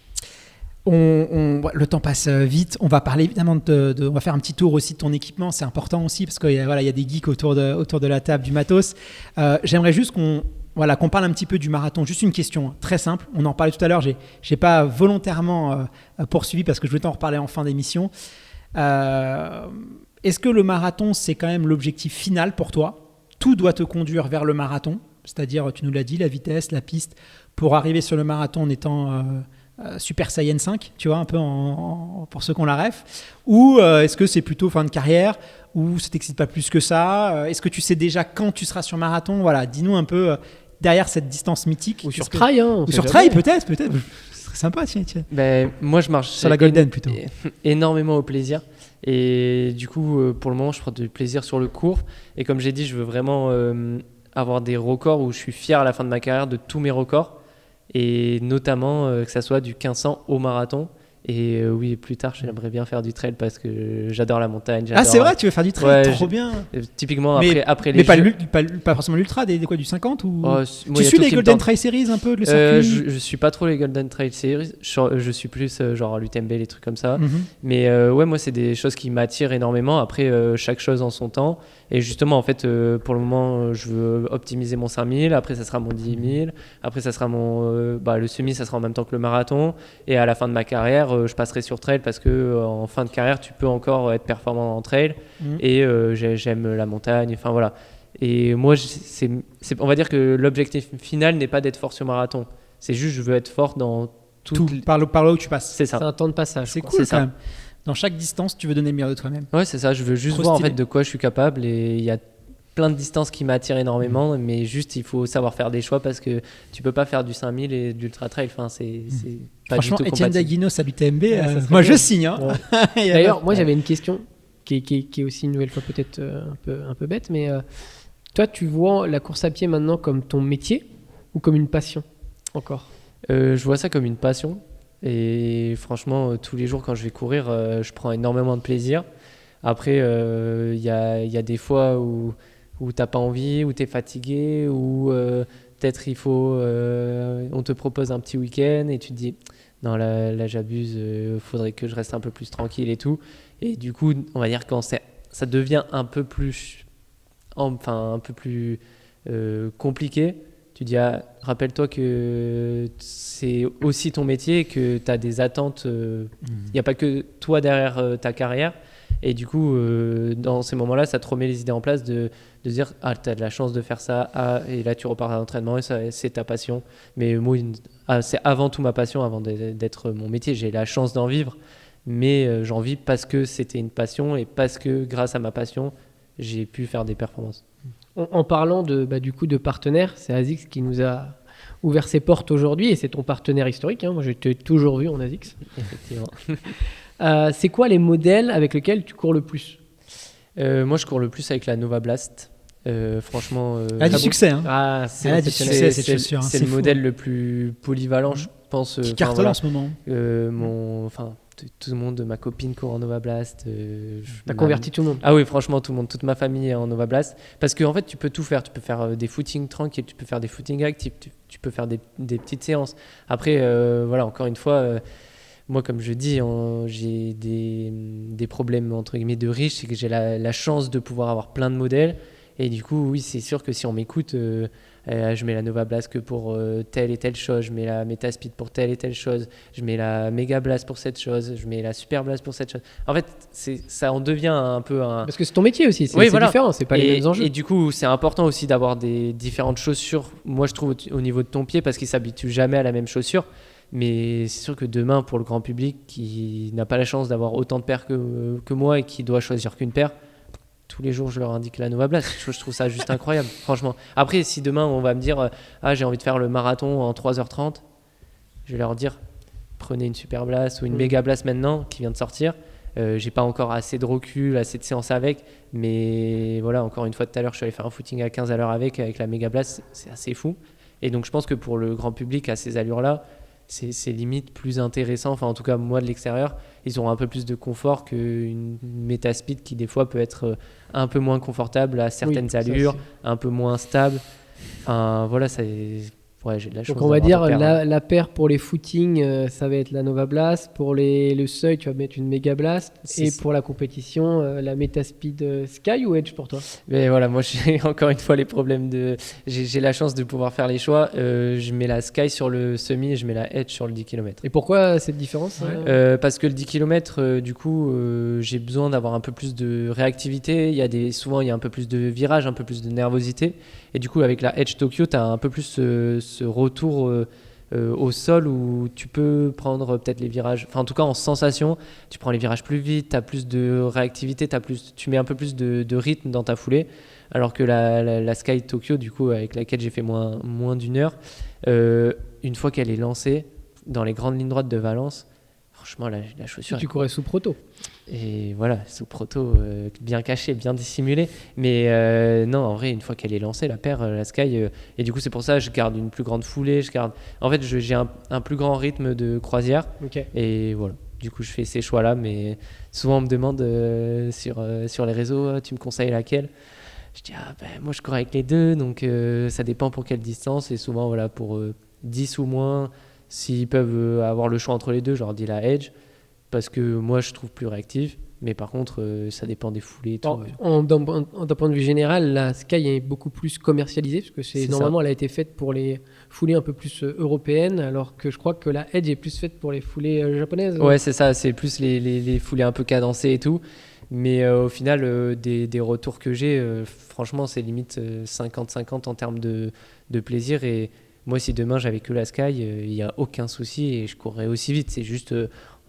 Le temps passe vite. On va parler évidemment on va faire un petit tour aussi de ton équipement. C'est important aussi parce qu'il y a des geeks autour de la table du matos. J'aimerais juste qu'on parle un petit peu du marathon. Juste une question très simple. On en parlait tout à l'heure. J'ai pas volontairement poursuivi parce que je voulais t'en reparler en fin d'émission. Est-ce que le marathon, c'est quand même l'objectif final pour toi ? Tout doit te conduire vers le marathon. C'est-à-dire, tu nous l'as dit, la vitesse, la piste, pour arriver sur le marathon en étant... Super Saiyan 5, tu vois, un peu pour ceux qu'on la ref, ou est-ce que c'est plutôt fin de carrière, ou ça t'excite pas plus que ça, est-ce que tu sais déjà quand tu seras sur marathon, voilà, dis-nous un peu derrière cette distance mythique. Ou sur trail, hein. Ou sur trail, peut-être, ce serait sympa, tiens. Ben, moi je marche sur la Golden plutôt. Énormément au plaisir, et du coup pour le moment je prends du plaisir sur le court, et comme j'ai dit, je veux vraiment avoir des records où je suis fier à la fin de ma carrière de tous mes records. Et notamment que ça soit du 1500 au marathon. Et oui, plus tard, j'aimerais bien faire du trail parce que j'adore la montagne. Ah, c'est vrai, tu veux faire du trail, trop bien. Typiquement, après les mais Jeux... pas forcément l'ultra, du 50 ou... Tu suis les Golden Trail Series un peu, le circuit je suis pas trop les Golden Trail Series. Je suis plus genre l'UTMB, les trucs comme ça. Mais moi, c'est des choses qui m'attirent énormément. Après, chaque chose en son temps. Et justement, en fait, pour le moment, je veux optimiser mon 5000. Après, ça sera mon 10 000. Après, ça sera le semi, ça sera en même temps que le marathon. Et à la fin de ma carrière, je passerai sur trail parce que en fin de carrière, tu peux encore être performant en trail. Et j'aime la montagne. Enfin, voilà. Et moi, on va dire que l'objectif final n'est pas d'être fort sur marathon. C'est juste, je veux être fort dans tout. Par là où tu passes. C'est ça. C'est un temps de passage. C'est cool, quand même. Dans chaque distance, tu veux donner le meilleur de toi-même. Ouais, c'est ça. Je veux juste voir en fait de quoi je suis capable. Et il y a plein de distances qui m'attirent énormément, mais juste il faut savoir faire des choix parce que tu peux pas faire du 5000 et de l'ultra trail. Enfin, c'est pas franchement, du tout Étienne compatible. Daguinos à l'UTMB, moi je signe. Hein. Ouais. D'ailleurs, moi j'avais une question qui est aussi une nouvelle fois peut-être un peu bête, mais toi, tu vois la course à pied maintenant comme ton métier ou comme une passion encore ? Je vois ça comme une passion. Et franchement, tous les jours quand je vais courir, je prends énormément de plaisir. Après, il y a des fois où t'as pas envie, où t'es fatigué, où peut-être on te propose un petit week-end et tu te dis non là j'abuse, faudrait que je reste un peu plus tranquille et tout. Et du coup, on va dire quand ça devient un peu plus compliqué. Tu dis, rappelle-toi que c'est aussi ton métier, que tu as des attentes. Il n'y a pas que toi derrière ta carrière. Et du coup, dans ces moments-là, ça te remet les idées en place de dire, tu as de la chance de faire ça. Et là, tu repars à l'entraînement et ça, c'est ta passion. Mais moi, c'est avant tout ma passion, avant d'être mon métier. J'ai la chance d'en vivre. Mais j'en vis parce que c'était une passion et parce que grâce à ma passion, j'ai pu faire des performances. En parlant du coup de partenaires, c'est ASICS qui nous a ouvert ses portes aujourd'hui et c'est ton partenaire historique. Hein. Moi, je t'ai toujours vu en ASICS. Effectivement. C'est quoi les modèles avec lesquels tu cours le plus ? Moi, je cours le plus avec la Nova Blast. Franchement, elle a du succès. Hein. C'est le modèle le plus polyvalent, je pense. Qui cartonne en ce moment. Tout le monde, ma copine court en Nova Blast. T'as converti tout le monde. Ah oui, franchement, tout le monde, toute ma famille est en Nova Blast. Parce qu'en fait, tu peux tout faire. Tu peux faire des footings tranquilles, tu peux faire des footings actifs, tu peux faire des petites séances. Après, voilà, encore une fois, moi, comme je dis, j'ai des problèmes entre guillemets de riche, c'est que j'ai la chance de pouvoir avoir plein de modèles. Et du coup, oui, c'est sûr que si on m'écoute, je mets la Nova Blast que pour telle et telle chose, je mets la Metaspeed pour telle et telle chose, je mets la Mega Blast pour cette chose, je mets la Super Blast pour cette chose. En fait, ça en devient un peu un... Parce que c'est ton métier aussi, c'est voilà. différent, c'est pas les mêmes enjeux. Et du coup, c'est important aussi d'avoir des différentes chaussures, moi je trouve au niveau de ton pied, parce qu'il ne s'habitue jamais à la même chaussure. Mais c'est sûr que demain, pour le grand public qui n'a pas la chance d'avoir autant de paires que moi et qui doit choisir qu'une paire, tous les jours, je leur indique la Nova Blast. Je trouve ça juste incroyable, franchement. Après, si demain, on va me dire j'ai envie de faire le marathon en 3h30, je vais leur dire prenez une Super Blast ou une Mega Blast maintenant qui vient de sortir. J'ai pas encore assez de recul, assez de séances avec, mais voilà, encore une fois tout à l'heure, je suis allé faire un footing à 15 à l'heure avec la Mega Blast, c'est assez fou. Et donc, je pense que pour le grand public à ces allures-là, c'est limite plus intéressant. Enfin, en tout cas, moi de l'extérieur, ils auront un peu plus de confort qu'une Metaspeed qui, des fois, peut être un peu moins confortable à certaines allures, un peu moins stable. Enfin, voilà, ouais, j'ai de la chance. Donc, on va dire la paire pour les footings, ça va être la Nova Blast. Pour le seuil, tu vas mettre une Mega Blast. Et pour la compétition, la Metaspeed Sky ou Edge pour toi? Mais voilà, moi, j'ai encore une fois les problèmes de... J'ai la chance de pouvoir faire les choix. Je mets la Sky sur le semi et je mets la Edge sur le 10 km. Et pourquoi cette différence? Parce que le 10 km, du coup, j'ai besoin d'avoir un peu plus de réactivité. Souvent, il y a un peu plus de virage, un peu plus de nervosité. Et du coup, avec la Edge Tokyo, tu as un peu plus ce retour au sol où tu peux prendre peut-être les virages, enfin en tout cas en sensation, tu prends les virages plus vite, tu as plus de réactivité, tu mets un peu plus de rythme dans ta foulée, alors que la Sky Tokyo, du coup, avec laquelle j'ai fait moins d'une heure, une fois qu'elle est lancée, dans les grandes lignes droites de Valence, franchement, la chaussure... Tu courais sous proto. Et voilà, sous proto, bien caché, bien dissimulé. Mais non, en vrai, une fois qu'elle est lancée, la paire, la Sky, et du coup, c'est pour ça que je garde une plus grande foulée. En fait, j'ai un plus grand rythme de croisière. Okay. Et voilà, du coup, je fais ces choix-là. Mais souvent, on me demande sur les réseaux, tu me conseilles laquelle? Je dis, moi, je cours avec les deux, donc ça dépend pour quelle distance. Et souvent, voilà, pour 10 ou moins, s'ils peuvent avoir le choix entre les deux, je leur dis la Edge. Parce que moi, je trouve plus réactif. Mais par contre, ça dépend des foulées et tout. D'un point de vue général, la Sky est beaucoup plus commercialisée, parce que normalement, elle a été faite pour les foulées un peu plus européennes, alors que je crois que la Edge est plus faite pour les foulées japonaises. Ouais, c'est ça. C'est plus les foulées un peu cadencées et tout. Mais au final, des retours que j'ai, franchement, c'est limite 50-50 en termes de plaisir. Et moi, si demain, j'avais que la Sky, il n'y a aucun souci et je courrais aussi vite. C'est juste...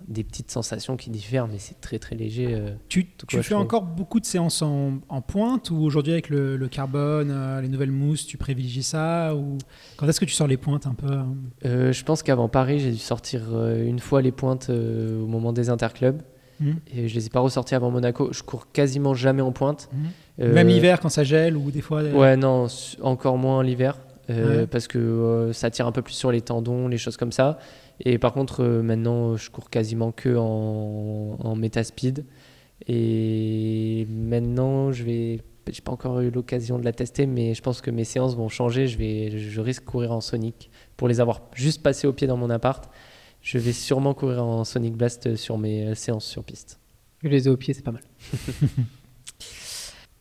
des petites sensations qui diffèrent, mais c'est très très léger. Tu fais encore beaucoup de séances en pointe, ou aujourd'hui avec le carbone, les nouvelles mousses, tu privilégies ça, ou quand est-ce que tu sors les pointes un peu? Je pense qu'avant Paris, j'ai dû sortir une fois les pointes au moment des interclubs. Et je les ai pas ressortis avant Monaco. Je cours quasiment jamais en pointe. Même l'hiver quand ça gèle, ou des fois... Ouais, non, encore moins l'hiver. Parce que ça tire un peu plus sur les tendons, les choses comme ça. Et par contre, maintenant, je cours quasiment que en Metaspeed. Et maintenant, j'ai pas encore eu l'occasion de la tester, mais je pense que mes séances vont changer. Je risque de courir en Sonic. Pour les avoir juste passés au pied dans mon appart, je vais sûrement courir en Sonic Blast sur mes séances sur piste. Je les ai au pied, c'est pas mal.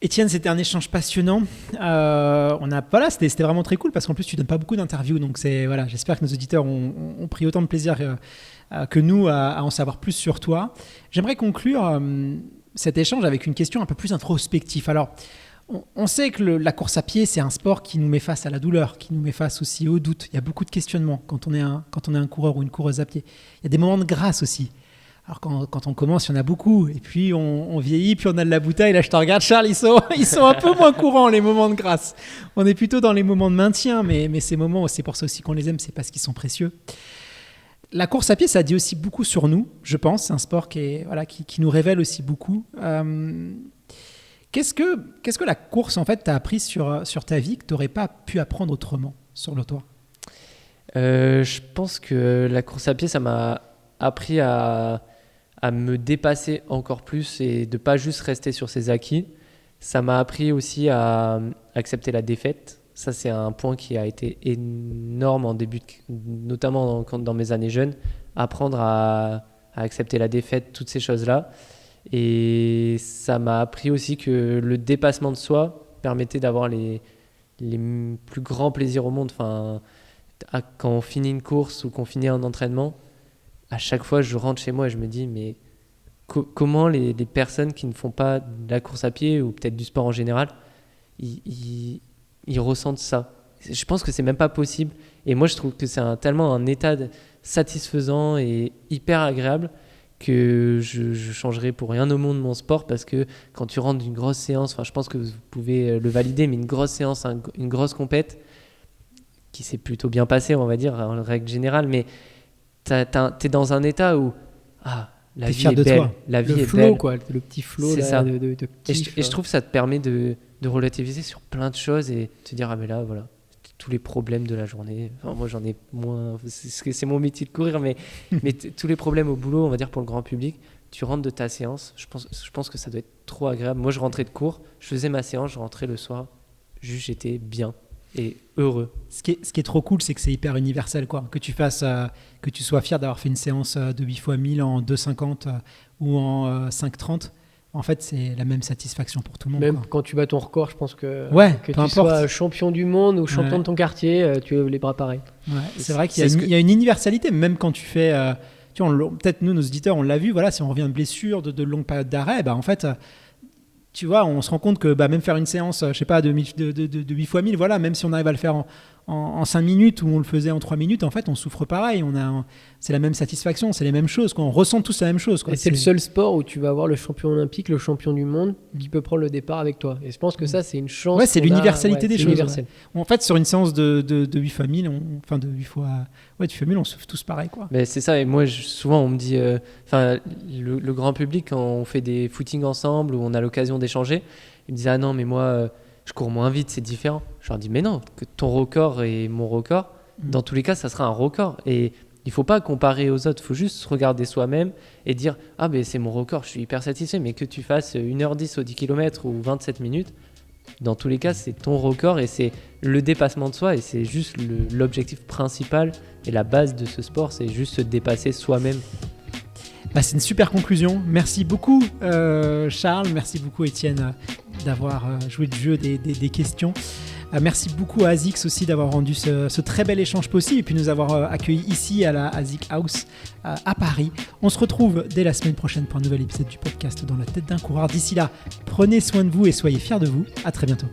Étienne, c'était un échange passionnant. C'était vraiment très cool, parce qu'en plus tu donnes pas beaucoup d'interviews, donc j'espère que nos auditeurs ont pris autant de plaisir que nous à en savoir plus sur toi. J'aimerais conclure cet échange avec une question un peu plus introspective. Alors, on sait que la course à pied, c'est un sport qui nous met face à la douleur, qui nous met face aussi au doute. Il y a beaucoup de questionnements quand on est un coureur ou une coureuse à pied. Il y a des moments de grâce aussi. Alors quand on commence, il y en a beaucoup, et puis on vieillit, puis on a de la bouteille. Là, je te regarde, Charles, ils sont un peu moins courants, les moments de grâce. On est plutôt dans les moments de maintien, mais ces moments, c'est pour ça aussi qu'on les aime, c'est parce qu'ils sont précieux. La course à pied, ça dit aussi beaucoup sur nous, je pense. C'est un sport qui nous révèle aussi beaucoup. Qu'est-ce que la course, en fait, t'a appris sur ta vie que tu n'aurais pas pu apprendre autrement sur le toit? Je pense que la course à pied, ça m'a appris à me dépasser encore plus et de pas juste rester sur ses acquis. Ça m'a appris aussi à accepter la défaite. Ça, c'est un point qui a été énorme en début, notamment dans mes années jeunes. Apprendre à accepter la défaite, toutes ces choses-là. Et ça m'a appris aussi que le dépassement de soi permettait d'avoir les plus grands plaisirs au monde. Enfin, quand on finit une course ou qu'on finit un entraînement, à chaque fois, je rentre chez moi et je me dis, mais comment les personnes qui ne font pas de la course à pied ou peut-être du sport en général, ils ressentent ça. Je pense que c'est même pas possible. Et moi, je trouve que c'est tellement un état satisfaisant et hyper agréable que je changerais pour rien au monde mon sport, parce que quand tu rentres d'une grosse séance, je pense que vous pouvez le valider, mais une grosse séance, une grosse compète qui s'est plutôt bien passée, on va dire, en règle générale, mais t'es dans un état où la vie est belle. La vie est belle. Quoi, le petit flow. C'est là, ça. de kiff, et je trouve que ça te permet de relativiser sur plein de choses et te dire, mais là, voilà, tous les problèmes de la journée. Enfin, moi, j'en ai moins. C'est mon métier de courir, mais tous les problèmes au boulot, on va dire pour le grand public, tu rentres de ta séance. Je pense que ça doit être trop agréable. Moi, je rentrais de cours, je faisais ma séance, je rentrais le soir, juste j'étais bien et heureux. Ce qui est trop cool, c'est que c'est hyper universel, quoi. Que tu sois fier d'avoir fait une séance de 8 x 1000 en 2,50 ou en 5,30. En fait, c'est la même satisfaction pour tout le monde. Même quoi. quand tu bats ton record, je pense que peu tu importe. sois champion du monde ou champion de ton quartier, tu lèves les bras pareil. Ouais, c'est vrai qu'il y a une universalité, même quand tu fais... peut-être nous, nos auditeurs, on l'a vu, voilà, si on revient de blessure, de longues périodes d'arrêt, en fait... tu vois, on se rend compte que même faire une séance, je sais pas, de 8 x 1000, voilà, même si on arrive à le faire en 5 minutes ou on le faisait en 3 minutes, en fait, on souffre pareil. C'est la même satisfaction, c'est les mêmes choses. On ressent tous la même chose. Quoi. Et c'est le seul sport où tu vas avoir le champion olympique, le champion du monde qui peut prendre le départ avec toi. Et je pense que ça, c'est une chance. Ouais, c'est l'universalité des choses. Universel. Ouais. En fait, sur une séance de 8 x 1000, de 8 x 1000, on souffre tous pareil. Quoi. Mais c'est ça, et moi, souvent, on me dit, le grand public, quand on fait des footings ensemble ou on a l'occasion d'échanger, ils me disent, ah non, mais moi, je cours moins vite, c'est différent. Je leur dis, mais non, que ton record et mon record, dans tous les cas, ça sera un record. Et il ne faut pas comparer aux autres, il faut juste se regarder soi-même et dire, ah ben c'est mon record, je suis hyper satisfait, mais que tu fasses 1h10 au 10 km ou 27 minutes, dans tous les cas, c'est ton record et c'est le dépassement de soi et c'est juste l'objectif principal et la base de ce sport, c'est juste se dépasser soi-même. C'est une super conclusion. Merci beaucoup Charles, merci beaucoup Étienne d'avoir joué le jeu des questions. Merci beaucoup à ASICS aussi d'avoir rendu ce très bel échange possible et puis nous avoir accueillis ici à la ASIC House à Paris. On se retrouve dès la semaine prochaine pour un nouvel épisode du podcast Dans la tête d'un coureur. D'ici là, prenez soin de vous et soyez fiers de vous. À très bientôt.